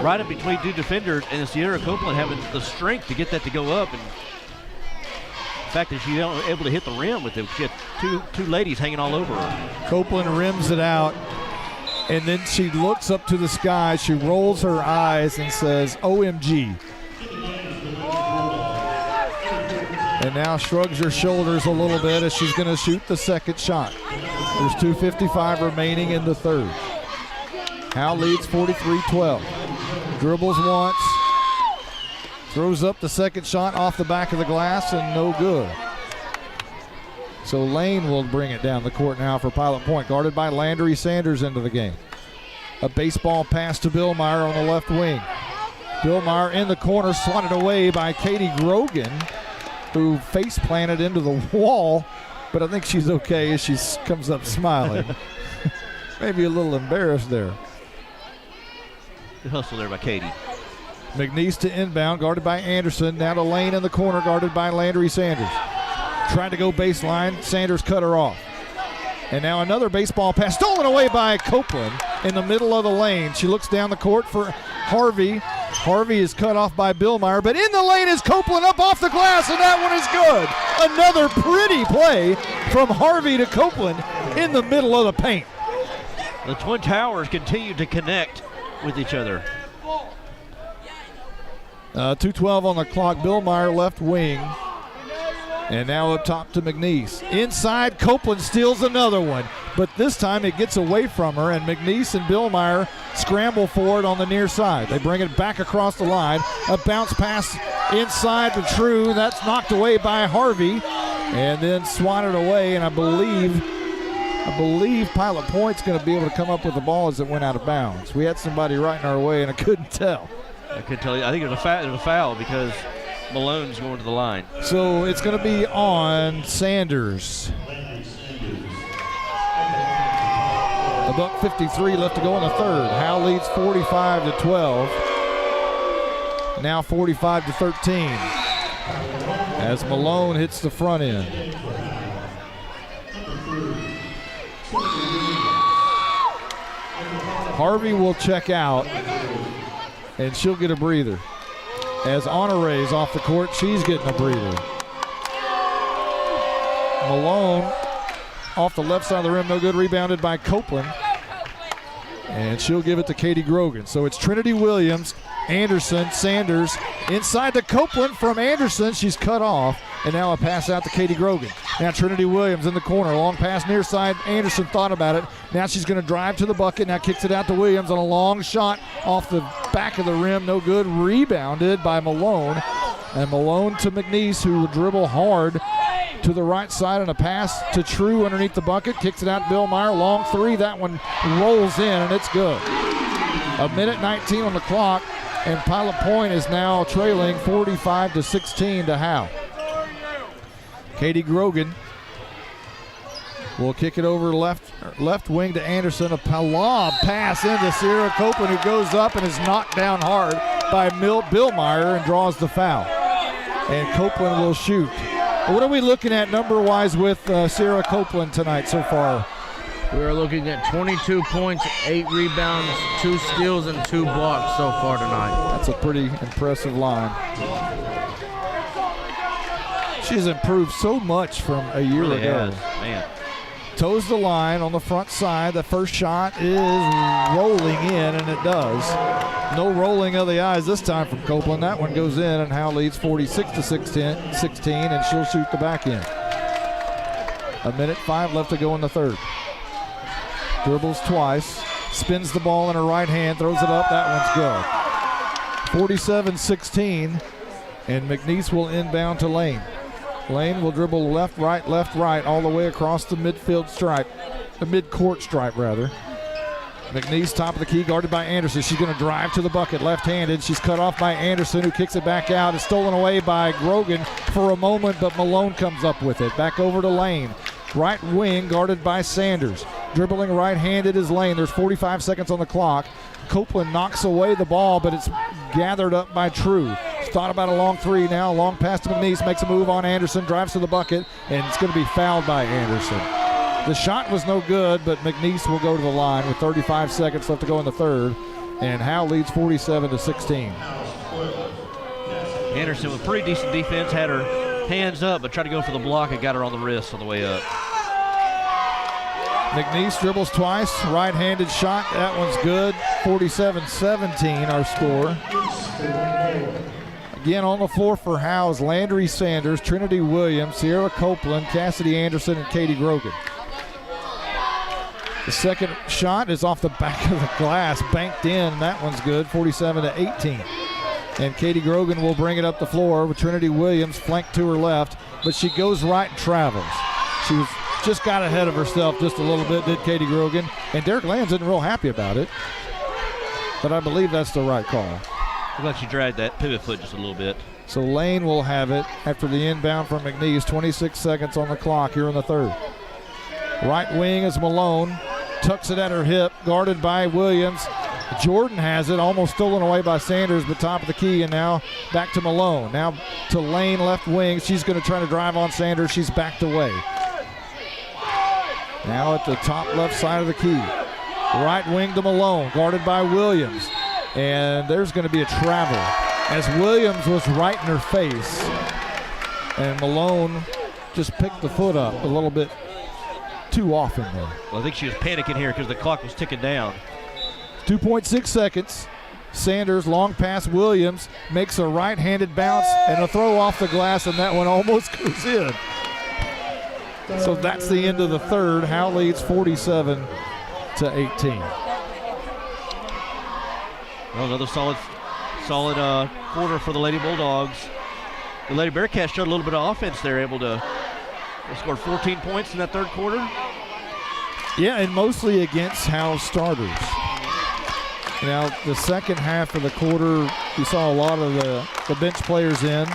right in between two defenders, and Sierra Copeland having the strength to get that to go up. And the fact that she's able to hit the rim with it, she had two ladies hanging all over her. Copeland rims it out, and then she looks up to the sky. She rolls her eyes and says, OMG. And now shrugs her shoulders a little bit as she's going to shoot the second shot. There's 2:55 remaining in the third. Howe leads 43-12. Dribbles once. Throws up the second shot off the back of the glass and no good. So Lane will bring it down the court now for Pilot Point, guarded by Landry Sanders into the game. A baseball pass to Billmeyer on the left wing. Billmeyer in the corner, swatted away by Katie Grogan, who face planted into the wall, but I think she's okay as she comes up smiling. Maybe a little embarrassed there. Good hustle there by Katie. McNeese to inbound, guarded by Anderson. Now to Lane in the corner, guarded by Landry Sanders. Trying to go baseline, Sanders cut her off. And now another baseball pass, stolen away by Copeland in the middle of the lane. She looks down the court for Harvey. Harvey is cut off by Billmeyer, but in the lane is Copeland up off the glass, and that one is good. Another pretty play from Harvey to Copeland in the middle of the paint. The Twin Towers continue to connect with each other. 2:12 on the clock. Billmeyer left wing. And now up top to McNeese. Inside, Copeland steals another one. But this time it gets away from her, and McNeese and Billmeyer scramble for it on the near side. They bring it back across the line. A bounce pass inside to True. That's knocked away by Harvey. And then swatted away, and I believe Pilot Point's going to be able to come up with the ball as it went out of bounds. We had somebody right in our way, and I couldn't tell. I couldn't tell you. I think it was a foul because Malone's going to the line. So it's going to be on Sanders. $1:53 left to go in the third. Howe leads 45-12. Now 45-13. As Malone hits the front end. Harvey will check out, and she'll get a breather. As Honore's off the court, she's getting a breather. Malone off the left side of the rim, no good, rebounded by Copeland. And she'll give it to Katie Grogan. So it's Trinity Williams, Anderson, Sanders, inside to Copeland from Anderson. She's cut off. And now a pass out to Katie Grogan. Now Trinity Williams in the corner. Long pass near side. Anderson thought about it. Now she's going to drive to the bucket. Now kicks it out to Williams on a long shot off the back of the rim. No good. Rebounded by Malone. And Malone to McNeese, who will dribble hard to the right side on a pass to True underneath the bucket. Kicks it out to Bill Meyer. Long three. That one rolls in, and it's good. 1:19 on the clock, and Pilot Point is now trailing 45-16 to Howe. Katie Grogan will kick it over left wing to Anderson. A lob pass into Sierra Copeland, who goes up and is knocked down hard by Bill Meyer and draws the foul. And Copeland will shoot. What are we looking at number-wise with Sierra Copeland tonight so far? We're looking at 22 points, 8 rebounds, 2 steals, and 2 blocks so far tonight. That's a pretty impressive line. She's improved so much from a year really ago. Has. Man. Toes the line on the front side. The first shot is rolling in, and it does. No rolling of the eyes this time from Copeland. That one goes in, and Howe leads 46-16, and she'll shoot the back end. 1:05 left to go in the third. Dribbles twice, spins the ball in her right hand, throws it up. That one's good. 47-16, and McNeese will inbound to Lane. Lane will dribble left, right, all the way across the midfield stripe, the midcourt stripe, rather. McNeese top of the key, guarded by Anderson. She's going to drive to the bucket, left-handed. She's cut off by Anderson, who kicks it back out. It's stolen away by Grogan for a moment, but Malone comes up with it. Back over to Lane. Right wing, guarded by Sanders. Dribbling right-handed is Lane. There's 45 seconds on the clock. Copeland knocks away the ball, but it's gathered up by True. Thought about a long three now. Long pass to McNeese, makes a move on Anderson, drives to the bucket, and it's going to be fouled by Anderson. The shot was no good, but McNeese will go to the line with 35 seconds left to go in the third, and Howe leads 47-16. Anderson with pretty decent defense, had her hands up, but tried to go for the block and got her on the wrist on the way up. McNeese dribbles twice, right-handed shot. That one's good. 47-17 our score. Again on the floor for Howe's Landry Sanders, Trinity Williams, Sierra Copeland, Cassidy Anderson, and Katie Grogan. The second shot is off the back of the glass, banked in. That one's good, 47-18. And Katie Grogan will bring it up the floor with Trinity Williams flanked to her left, but she goes right and travels. She was just got ahead of herself just a little bit, did Katie Grogan. And Derek Lands isn't real happy about it, but I believe that's the right call. Looks like she dragged that pivot foot just a little bit. So Lane will have it after the inbound from McNeese. 26 seconds on the clock here in the third. Right wing is Malone. Tucks it at her hip, guarded by Williams. Jordan has it, almost stolen away by Sanders, but top of the key, and now back to Malone. Now to Lane, left wing. She's going to try to drive on Sanders. She's backed away. Now at the top left side of the key. Right wing to Malone, guarded by Williams. And there's going to be a travel as Williams was right in her face. And Malone just picked the foot up a little bit too often there. Well, I think she was panicking here because the clock was ticking down. 2.6 seconds. Sanders, long pass. Williams makes a right-handed bounce and a throw off the glass, and that one almost goes in. So that's the end of the third. Howe leads 47-18. Well, another solid quarter for the Lady Bulldogs. The Lady Bearcats showed a little bit of offense there, able to score 14 points in that third quarter. Yeah, and mostly against Howe's starters. Now, the second half of the quarter, you saw a lot of the bench players in.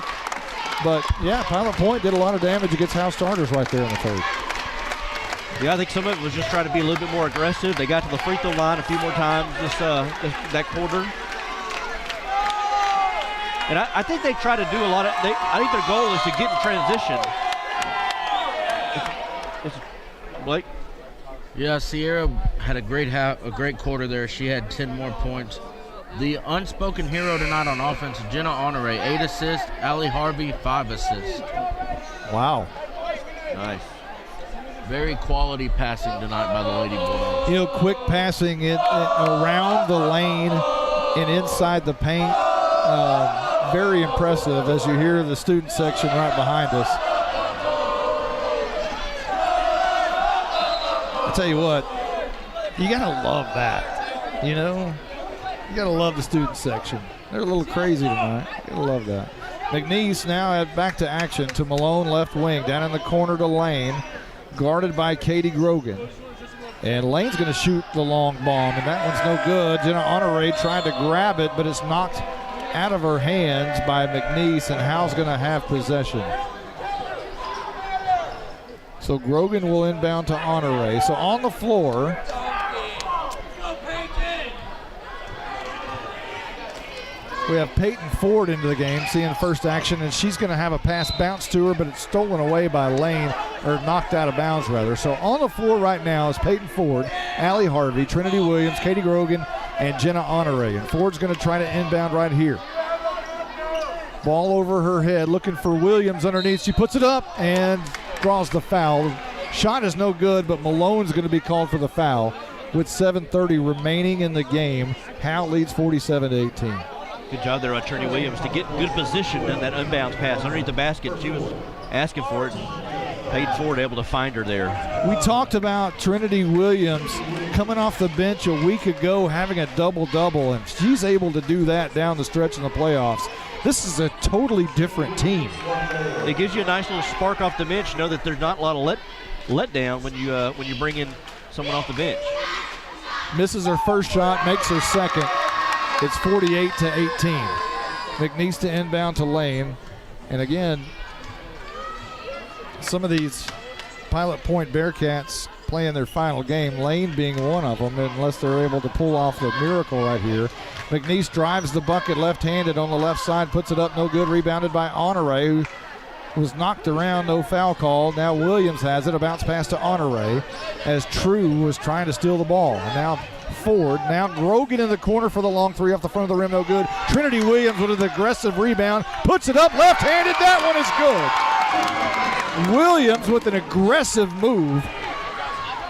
But, yeah, Pilot Point did a lot of damage against Howe starters right there in the third. Yeah, I think some of it was just trying to be a little bit more aggressive. They got to the free throw line a few more times that quarter. And I think they try to do a lot of, I think their goal is to get in transition. Blake? Yeah, Sierra had a great quarter there. She had 10 more points. The unspoken hero tonight on offense, Jenna Honore, 8 assists. Allie Harvey, 5 assists. Wow. Nice. Very quality passing tonight by the Lady Bulldogs. You know, quick passing it around the lane and inside the paint. Very impressive as you hear the student section right behind us. I tell you what, you gotta love that. You know, you gotta love the student section. They're a little crazy tonight. You gotta love that. McNeese now back to action to Malone, left wing, down in the corner to Lane, guarded by Katie Grogan. And Lane's going to shoot the long bomb, and that one's no good. Jenna Honore tried to grab it, but it's knocked out of her hands by McNeese, and Howe's going to have possession. So Grogan will inbound to Honore. So on the floor, we have Peyton Ford into the game, seeing first action, and she's going to have a pass bounce to her, but it's stolen away by Lane, or knocked out of bounds, rather. So on the floor right now is Peyton Ford, Allie Harvey, Trinity Williams, Katie Grogan, and Jenna Honore. And Ford's going to try to inbound right here. Ball over her head, looking for Williams underneath. She puts it up and draws the foul. Shot is no good, but Malone's going to be called for the foul with 7:30 remaining in the game. Howe leads 47-18. Good job there on Trinity Williams to get good position in that unbound pass underneath the basket. She was asking for it. Peyton Ford able to find her there. We talked about Trinity Williams coming off the bench a week ago having a double-double, and she's able to do that down the stretch in the playoffs. This is a totally different team. It gives you a nice little spark off the bench. You know that there's not a lot of let down when you bring in someone off the bench. Misses her first shot, makes her second. It's 48-18. McNeese to inbound to Lane. And again, some of these Pilot Point Bearcats playing their final game, Lane being one of them, unless they're able to pull off the miracle right here. McNeese drives the bucket left-handed on the left side, puts it up, no good, rebounded by Honore, who was knocked around, no foul call. Now Williams has it, a bounce pass to Honore as True was trying to steal the ball. And now Ford, now Grogan in the corner for the long three off the front of the rim, no good. Trinity Williams with an aggressive rebound, puts it up left-handed, that one is good. Williams with an aggressive move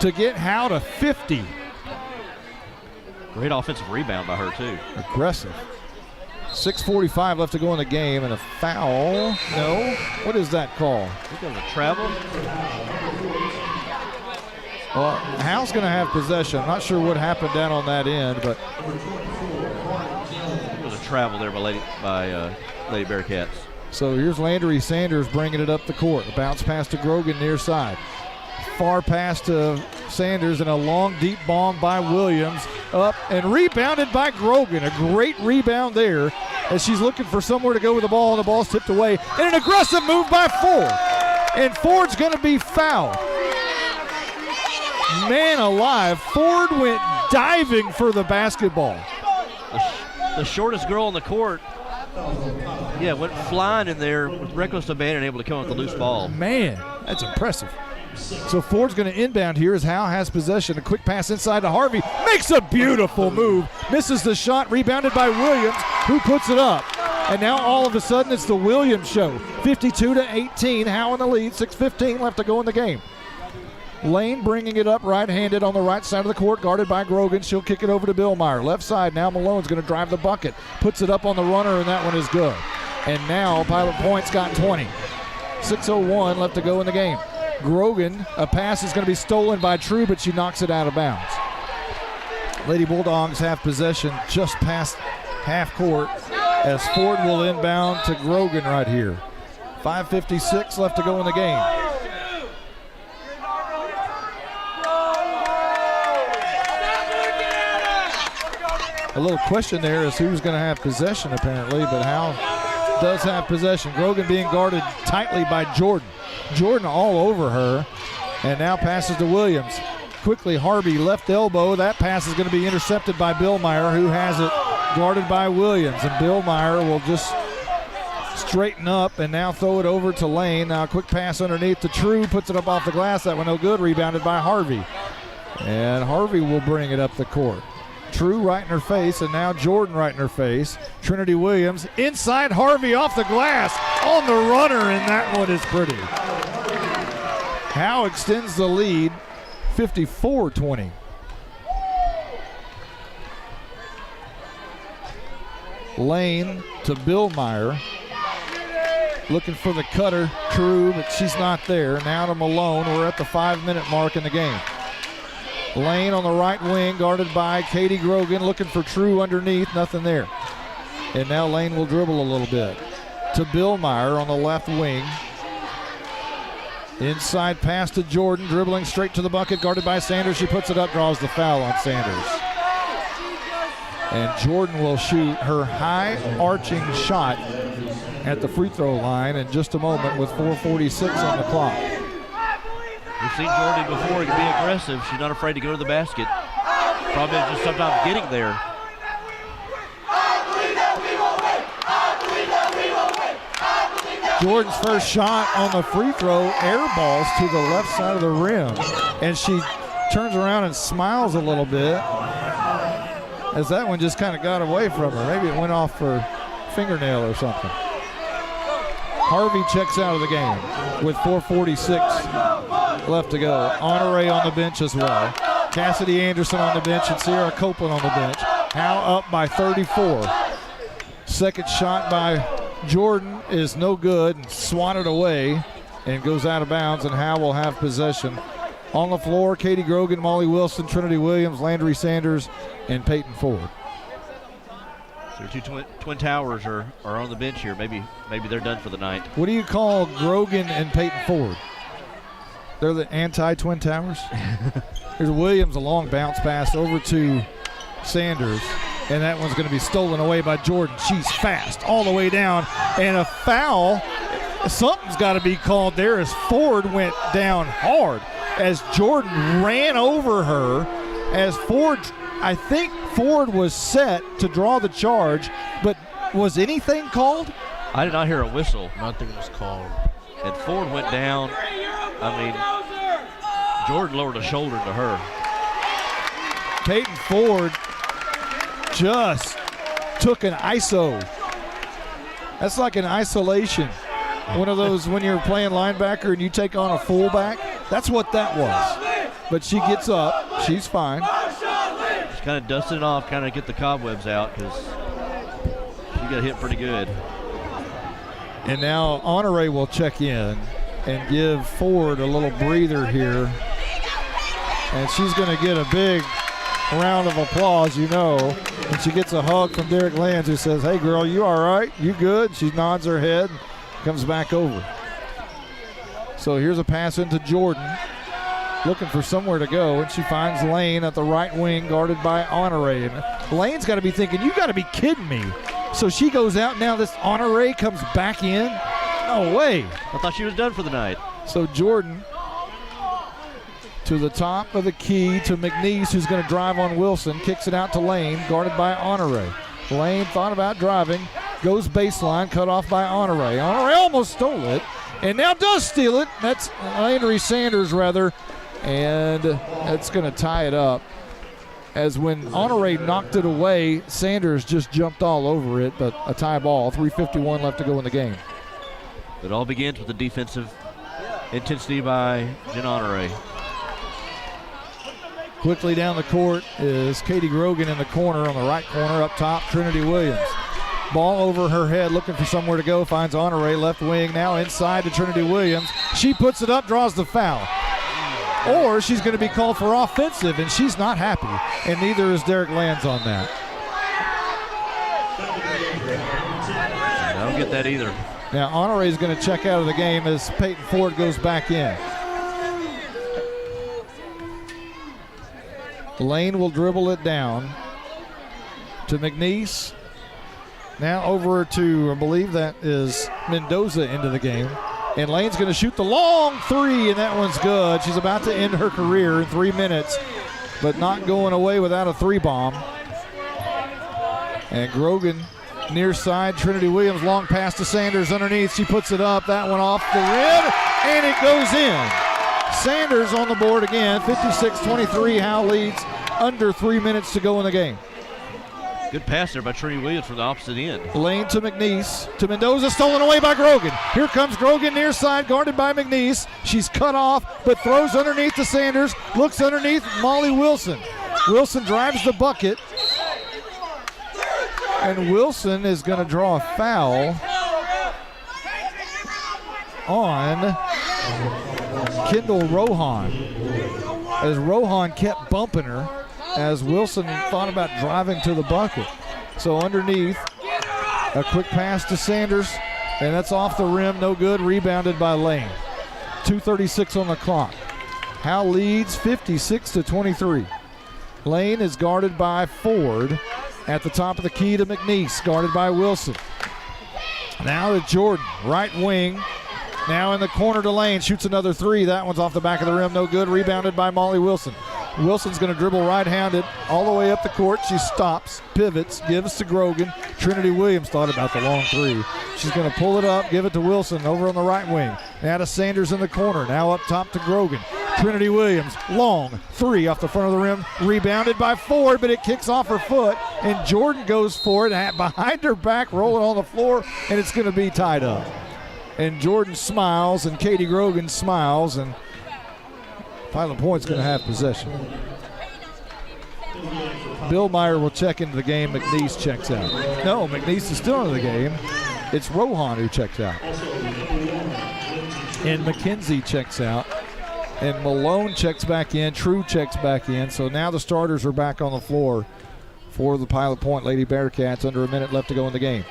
to get Howe to 50. Great offensive rebound by her too. Aggressive. 6:45 left to go in the game, and a foul. No. What is that call? I think it was a travel. Well, Howe's going to have possession. I'm not sure what happened down on that end, but it was a travel there by Lady Bearcats. So here's Landry Sanders bringing it up the court. A bounce pass to Grogan near side. Far pass to Sanders and a long deep bomb by Williams. Up and rebounded by Grogan. A great rebound there as she's looking for somewhere to go with the ball, and the ball's tipped away. And an aggressive move by Ford. And Ford's going to be fouled. Man alive, Ford went diving for the basketball. The shortest girl on the court, went flying in there with reckless abandon, able to come with the loose ball. Man, that's impressive. So Ford's going to inbound here as Howe has possession. A quick pass inside to Harvey. Makes a beautiful move. Misses the shot. Rebounded by Williams, who puts it up. And now all of a sudden it's the Williams show. 52-18. Howe in the lead. 6:15 left to go in the game. Lane bringing it up right-handed on the right side of the court, guarded by Grogan. She'll kick it over to Billmeyer. Left side, now Malone's going to drive the bucket. Puts it up on the runner, and that one is good. And now Pilot Point's got 20. 6:01 left to go in the game. Grogan, a pass is going to be stolen by True, but she knocks it out of bounds. Lady Bulldogs have possession just past half court as Ford will inbound to Grogan right here. 5:56 left to go in the game. A little question there is who's going to have possession apparently, but Howe does have possession. Grogan being guarded tightly by Jordan. Jordan all over her, and now passes to Williams. Quickly Harvey left elbow. That pass is going to be intercepted by Billmeyer, who has it guarded by Williams, and Billmeyer will just straighten up and now throw it over to Lane. Now a quick pass underneath to True, puts it up off the glass. That one no good, rebounded by Harvey. And Harvey will bring it up the court. True right in her face, and now Jordan right in her face. Trinity Williams inside Harvey off the glass on the runner, and that one is pretty. Howe extends the lead 54-20. Lane to Billmeyer. Looking for the cutter, True, but she's not there. Now to Malone. We're at the 5-minute mark in the game. Lane on the right wing, guarded by Katie Grogan, looking for True underneath, nothing there. And now Lane will dribble a little bit. To Billmeyer on the left wing. Inside pass to Jordan, dribbling straight to the bucket, guarded by Sanders. She puts it up, draws the foul on Sanders. And Jordan will shoot her high arching shot at the free throw line in just a moment with 4:46 on the clock. We've seen Jordan before be aggressive. She's not afraid to go to the basket. Probably just sometimes getting there. Jordan's first shot on the free throw air balls to the left side of the rim. And she turns around and smiles a little bit as that one just kind of got away from her. Maybe it went off her fingernail or something. Harvey checks out of the game with 4:46 left to go. Honore on the bench as well. Cassidy Anderson on the bench and Sierra Copeland on the bench. Howe up by 34. Second shot by Jordan is no good, swatted away and goes out of bounds, and Howe will have possession. On the floor, Katie Grogan, Molly Wilson, Trinity Williams, Landry Sanders, and Peyton Ford. So two twin towers are on the bench here. Maybe they're done for the night. What do you call Grogan and Peyton Ford? They're the anti-twin towers? Here's Williams, a long bounce pass over to Sanders, and that one's going to be stolen away by Jordan. She's fast all the way down, and a foul. Something's got to be called there as Ford went down hard as Jordan ran over her. As Ford, I think Ford was set to draw the charge, but was anything called? I did not hear a whistle. Nothing was called. And Ford went down. I mean, Jordan lowered a shoulder to her. Peyton Ford just took an ISO. That's like an isolation. One of those when you're playing linebacker and you take on a fullback. That's what that was. But she gets up. She's fine. Just kind of dusting it off, kind of get the cobwebs out because she got hit pretty good. And now Honore will check in and give Ford a little breather here. And she's going to get a big round of applause, you know. And she gets a hug from Derek Lands, who says, "Hey, girl, you all right? You good?" She nods her head and comes back over. So here's a pass into Jordan, looking for somewhere to go, and she finds Lane at the right wing, guarded by Honore. And Lane's got to be thinking, you got to be kidding me. So she goes out, now this Honore comes back in. No way. I thought she was done for the night. So Jordan to the top of the key to McNeese, who's going to drive on Wilson, kicks it out to Lane, guarded by Honore. Lane thought about driving, goes baseline, cut off by Honore. Honore almost stole it, and now does steal it. That's Landry Sanders, rather, and that's going to tie it up. As when Honore knocked it away, Sanders just jumped all over it, but a tie ball, 3:51 left to go in the game. It all begins with the defensive intensity by Jen Honore. Quickly down the court is Katie Grogan in the corner, on the right corner. Up top, Trinity Williams. Ball over her head, looking for somewhere to go, finds Honore, left wing, now inside to Trinity Williams. She puts it up, draws the foul. Or she's going to be called for offensive, and she's not happy. And neither is Derek Lands on that. I don't get that either. Now Honore is going to check out of the game as Peyton Ford goes back in. Lane will dribble it down to McNeese. Now over to, I believe that is Mendoza into the game. And Lane's going to shoot the long three, and that one's good. She's about to end her career in 3 minutes, but not going away without a three bomb. And Grogan near side, Trinity Williams, long pass to Sanders underneath. She puts it up, that one off the rim, and it goes in. Sanders on the board again, 56-23. Howe leads, under 3 minutes to go in the game. Good pass there by Trinity Williams from the opposite end. Lane to McNeese, to Mendoza, stolen away by Grogan. Here comes Grogan near side, guarded by McNeese. She's cut off, but throws underneath to Sanders. Looks underneath, Molly Wilson. Wilson drives the bucket. And Wilson is going to draw a foul on Kendall Rohan, as Rohan kept bumping her as Wilson thought about driving to the bucket. So underneath, a quick pass to Sanders, and that's off the rim, no good, rebounded by Lane. 2:36 on the clock. Howe leads 56-23. Lane is guarded by Ford at the top of the key to McNeese, guarded by Wilson. Now to Jordan, right wing. Now in the corner to Lane, shoots another three. That one's off the back of the rim, no good. Rebounded by Molly Wilson. Wilson's going to dribble right-handed all the way up the court. She stops, pivots, gives to Grogan. Trinity Williams thought about the long three. She's going to pull it up, give it to Wilson over on the right wing. Now to Sanders in the corner. Now up top to Grogan. Trinity Williams, long three off the front of the rim. Rebounded by Ford, but it kicks off her foot. And Jordan goes for it behind her back, rolling on the floor, and it's going to be tied up. And Jordan smiles, and Katie Grogan smiles, and Pilot Point's going to have possession. Bill Meyer will check into the game. McNeese checks out. No, McNeese is still into the game. It's Rohan who checks out. And McKenzie checks out. And Malone checks back in. True checks back in. So now the starters are back on the floor for the Pilot Point Lady Bearcats. Under a minute left to go in the game.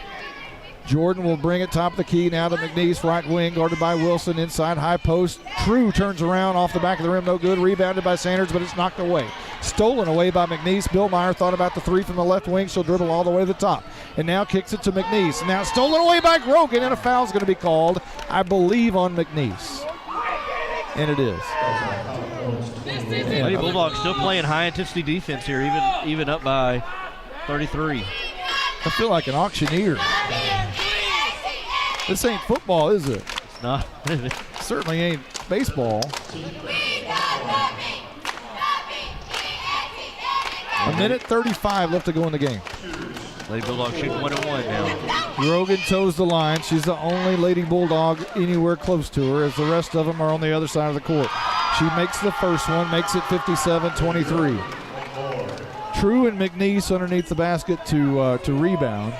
Jordan will bring it top of the key now to McNeese, right wing, guarded by Wilson, inside high post. True turns around off the back of the rim, no good. Rebounded by Sanders, but it's knocked away. Stolen away by McNeese. Bill Meyer thought about the three from the left wing. She'll dribble all the way to the top. And now kicks it to McNeese. Now stolen away by Grogan, and a foul's going to be called, I believe, on McNeese. And it is. Lady Bulldogs still playing high-intensity defense here, even up by 33. I feel like an auctioneer. This ain't football, is it? It's not. Certainly ain't baseball. A minute 35 left to go in the game. Lady Bulldogs shooting 1-1 now. Grogan toes the line. She's the only Lady Bulldog anywhere close to her, as the rest of them are on the other side of the court. She makes the first one, makes it 57-23. True and McNeese underneath the basket to rebound.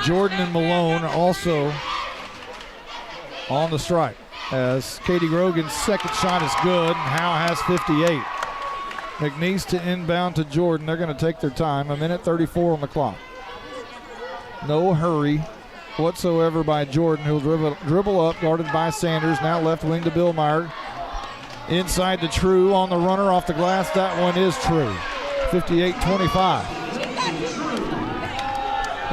Jordan and Malone also on the strike, as Katie Grogan's second shot is good, and Howe has 58. McNeese to inbound to Jordan. They're going to take their time. A minute 34 on the clock. No hurry whatsoever by Jordan, who'll dribble up, guarded by Sanders. Now left wing to Bill Meyer. Inside to True on the runner off the glass. That one is True. 58-25.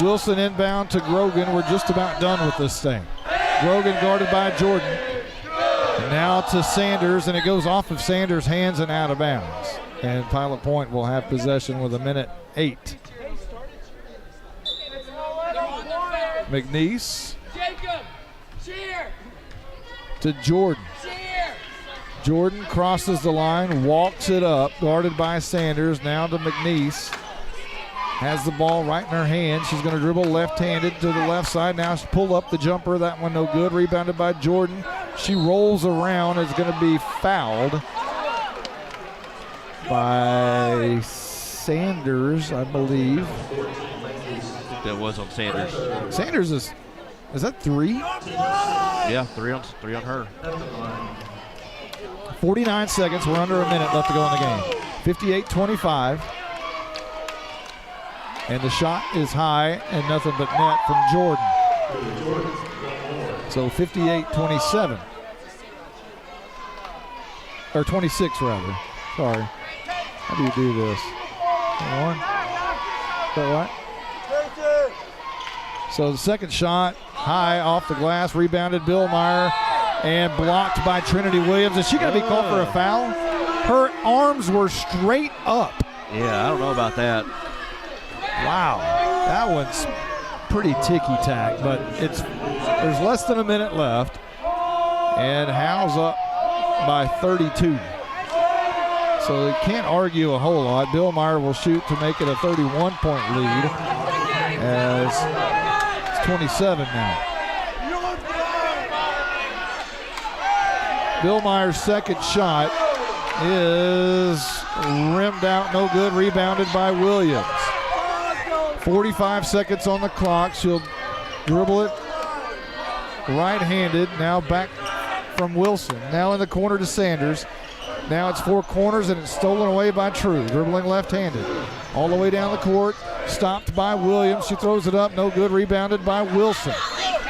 Wilson inbound to Grogan. We're just about done with this thing. Grogan guarded by Jordan. And now to Sanders, and it goes off of Sanders' hands and out of bounds. And Pilot Point will have possession with a minute 8. McNeese to Jordan. Jordan crosses the line, walks it up, guarded by Sanders. Now to McNeese. Has the ball right in her hand. She's going to dribble left-handed to the left side. Now she's pulled up the jumper. That one no good. Rebounded by Jordan. She rolls around. Is going to be fouled by Sanders, I believe. That was on Sanders. Sanders is that three? Yeah, three on her. 49 seconds. We're under a minute left to go in the game. 58-25. And the shot is high and nothing but net from Jordan. So 58-27. Or 26 rather. Sorry. How do you do this? One. Is that right? So the second shot, high off the glass, rebounded Bill Meyer, and blocked by Trinity Williams. Is she going to be called for a foul? Her arms were straight up. Yeah, I don't know about that. Wow, that one's pretty ticky-tack, but there's less than a minute left, and Howe's up by 32. So you can't argue a whole lot. Bill Meyer will shoot to make it a 31-point lead as it's 27 now. Bill Meyer's second shot is rimmed out, no good, rebounded by Williams. 45 seconds on the clock. She'll dribble it right-handed, now back from Wilson. Now in the corner to Sanders. Now it's four corners and it's stolen away by True. Dribbling left-handed. All the way down the court. Stopped by Williams. She throws it up. No good. Rebounded by Wilson.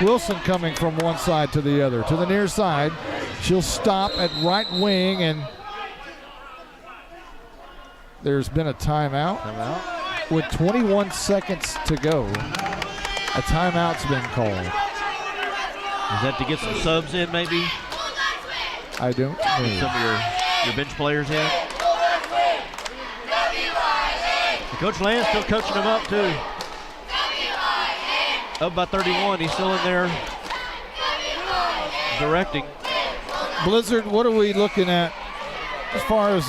Wilson coming from one side to the other. To the near side. She'll stop at right wing, and there's been a timeout. With 21 seconds to go. A timeout's been called. Is that to get some subs in, maybe? I don't know. Get some of your bench players in? Coach Land's still coaching them up, too. Up by 31. He's still in there directing. Blizzard, what are we looking at as far as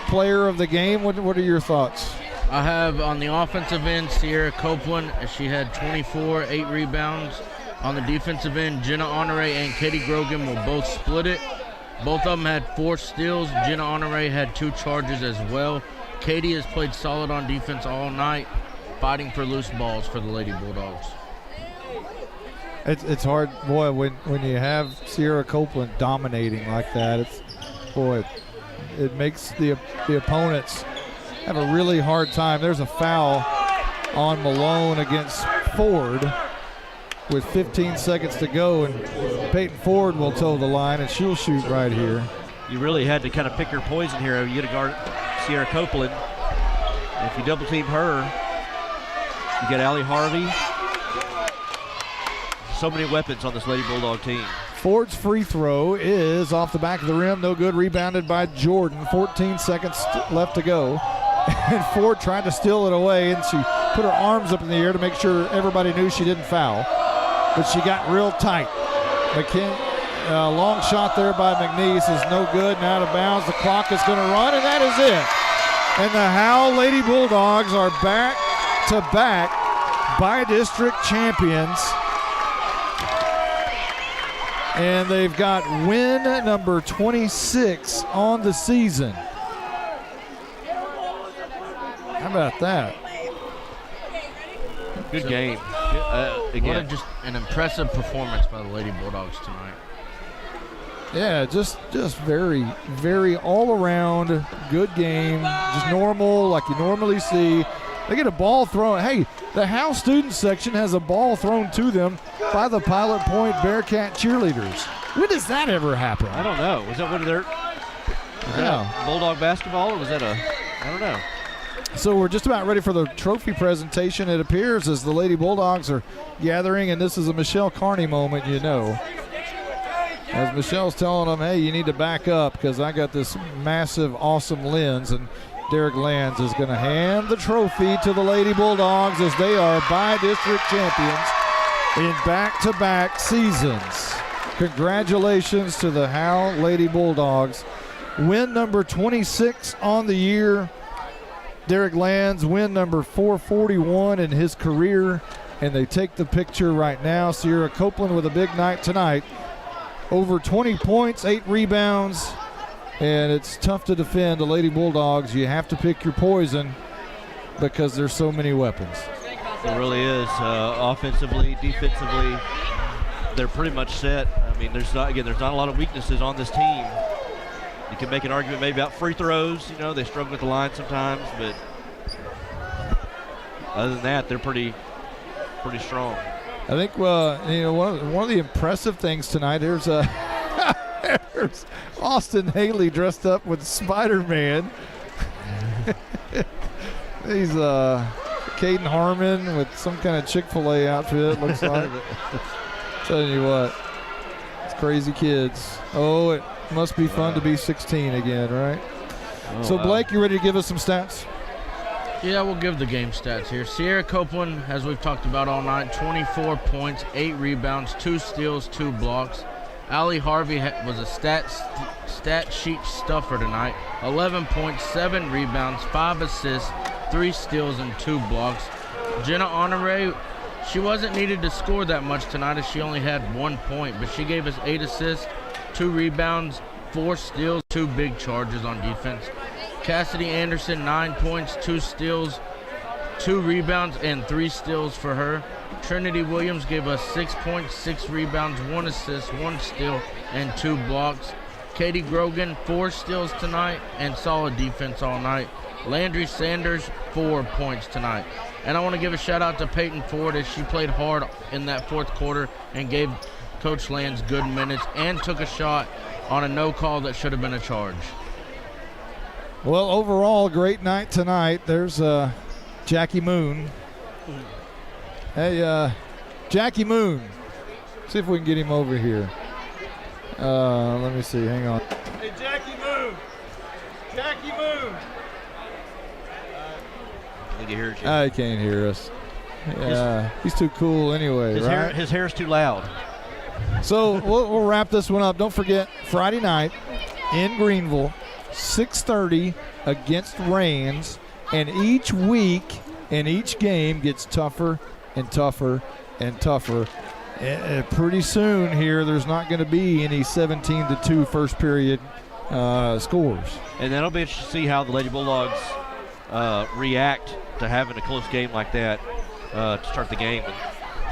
player of the game? What are your thoughts? I have on the offensive end, Sierra Copeland. She had 24, 8 rebounds. On the defensive end, Jenna Honore and Katie Grogan will both split it. Both of them had 4 steals. Jenna Honore had 2 charges as well. Katie has played solid on defense all night, fighting for loose balls for the Lady Bulldogs. It's hard, boy, when you have Sierra Copeland dominating like that. It makes the opponents have a really hard time. There's a foul on Malone against Ford with 15 seconds to go, and Peyton Ford will toe the line, and she'll shoot right here. You really had to kind of pick your poison here. You got to guard Sierra Copeland. And if you double team her, you get Allie Harvey. So many weapons on this Lady Bulldog team. Ford's free throw is off the back of the rim, no good, rebounded by Jordan. 14 seconds left to go. And Ford tried to steal it away, and she put her arms up in the air to make sure everybody knew she didn't foul. But she got real tight. Long shot there by McNeese is no good and out of bounds. The clock is going to run, and that is it. And the Howe Lady Bulldogs are back-to-back by-district champions. And they've got win number 26 on the season. How about that? Good game. Again, just an impressive performance by the Lady Bulldogs tonight. Yeah, just very, very all-around good game. Just normal, like you normally see. They get a ball thrown. Hey, the Howe student section has a ball thrown to them by the Pilot Point Bearcat cheerleaders. When does that ever happen? I don't know. Was that one of their Bulldog basketball, or was that I don't know. So we're just about ready for the trophy presentation, it appears, as the Lady Bulldogs are gathering, and this is a Michelle Carney moment, you know. As Michelle's telling them, hey, you need to back up because I got this massive, awesome lens, and Derek Lands is going to hand the trophy to the Lady Bulldogs as they are by-district champions in back-to-back seasons. Congratulations to the Howe Lady Bulldogs. Win number 26 on the year. Derek Lands, win number 441 in his career, and they take the picture right now. Sierra Copeland with a big night tonight. Over 20 points, 8 rebounds, and it's tough to defend the Lady Bulldogs. You have to pick your poison because there's so many weapons. It really is. Offensively, defensively, they're pretty much set. I mean, there's not a lot of weaknesses on this team. You can make an argument maybe about free throws. You know, they struggle with the line sometimes, but other than that, they're pretty strong. I think one of the impressive things tonight, there's Austin Haley dressed up with Spider-Man. He's Caden Harmon with some kind of Chick-fil-A outfit, looks like. Telling you what, it's crazy kids. Oh, it must be fun to be 16 again, right? Oh, so, Blake, you ready to give us some stats? Yeah, we'll give the game stats here. Sierra Copeland, as we've talked about all night, 24 points, 8 rebounds, 2 steals, 2 blocks. Allie Harvey was a stat sheet stuffer tonight. 11.7 rebounds, 5 assists, 3 steals, and 2 blocks. Jenna Honore, she wasn't needed to score that much tonight as she only had 1 point, but she gave us 8 assists, 2 rebounds, 4 steals, 2 big charges on defense. Cassidy Anderson, 9 points, 2 steals, 2 rebounds, and 3 steals for her. Trinity Williams gave us 6 points, 6 rebounds, 1 assist, 1 steal, and 2 blocks. Katie Grogan, 4 steals tonight and solid defense all night. Landry Sanders, 4 points tonight. And I want to give a shout out to Peyton Ford as she played hard in that fourth quarter and gave Coach Lands good minutes and took a shot on a no call that should have been a charge. Well, overall, great night tonight. There's Jackie Moon. Hey, Jackie Moon. See if we can get him over here. Let me see. Hang on. Hey, Jackie Moon. Jackie Moon. I think he hears you. He can't hear us. Yeah, he's too cool anyway, right? His hair's too loud. So we'll wrap this one up. Don't forget, Friday night in Greenville, 6:30 against Rains. And each week and each game gets tougher and tougher and tougher. And pretty soon here, there's not going to be any 17-2 first period scores. And that'll be interesting to see how the Lady Bulldogs react to having a close game like that to start the game and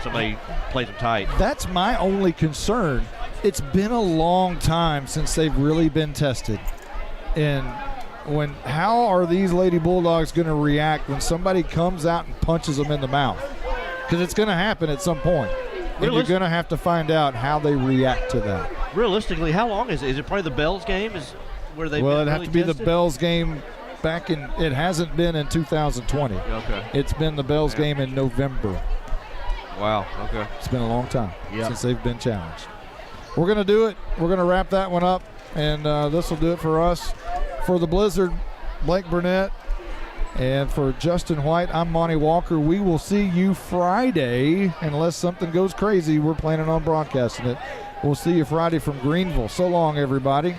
somebody plays them tight. That's my only concern. It's been a long time since they've really been tested. And how are these Lady Bulldogs going to react when somebody comes out and punches them in the mouth? Because it's going to happen at some point. And you're going to have to find out how they react to that. Realistically, how long is it? Is it probably the Bells game? Is where they? Well, it'd have really to be tested? the Bells game back in. It hasn't been in 2020. Okay. It's been the Bells game in November. Wow. Okay. It's been a long time since they've been challenged. We're going to do it. We're going to wrap that one up, and this will do it for us. For the Blizzard, Blake Burnett, and for Justin White, I'm Monty Walker. We will see you Friday, unless something goes crazy. We're planning on broadcasting it. We'll see you Friday from Greenville. So long, everybody.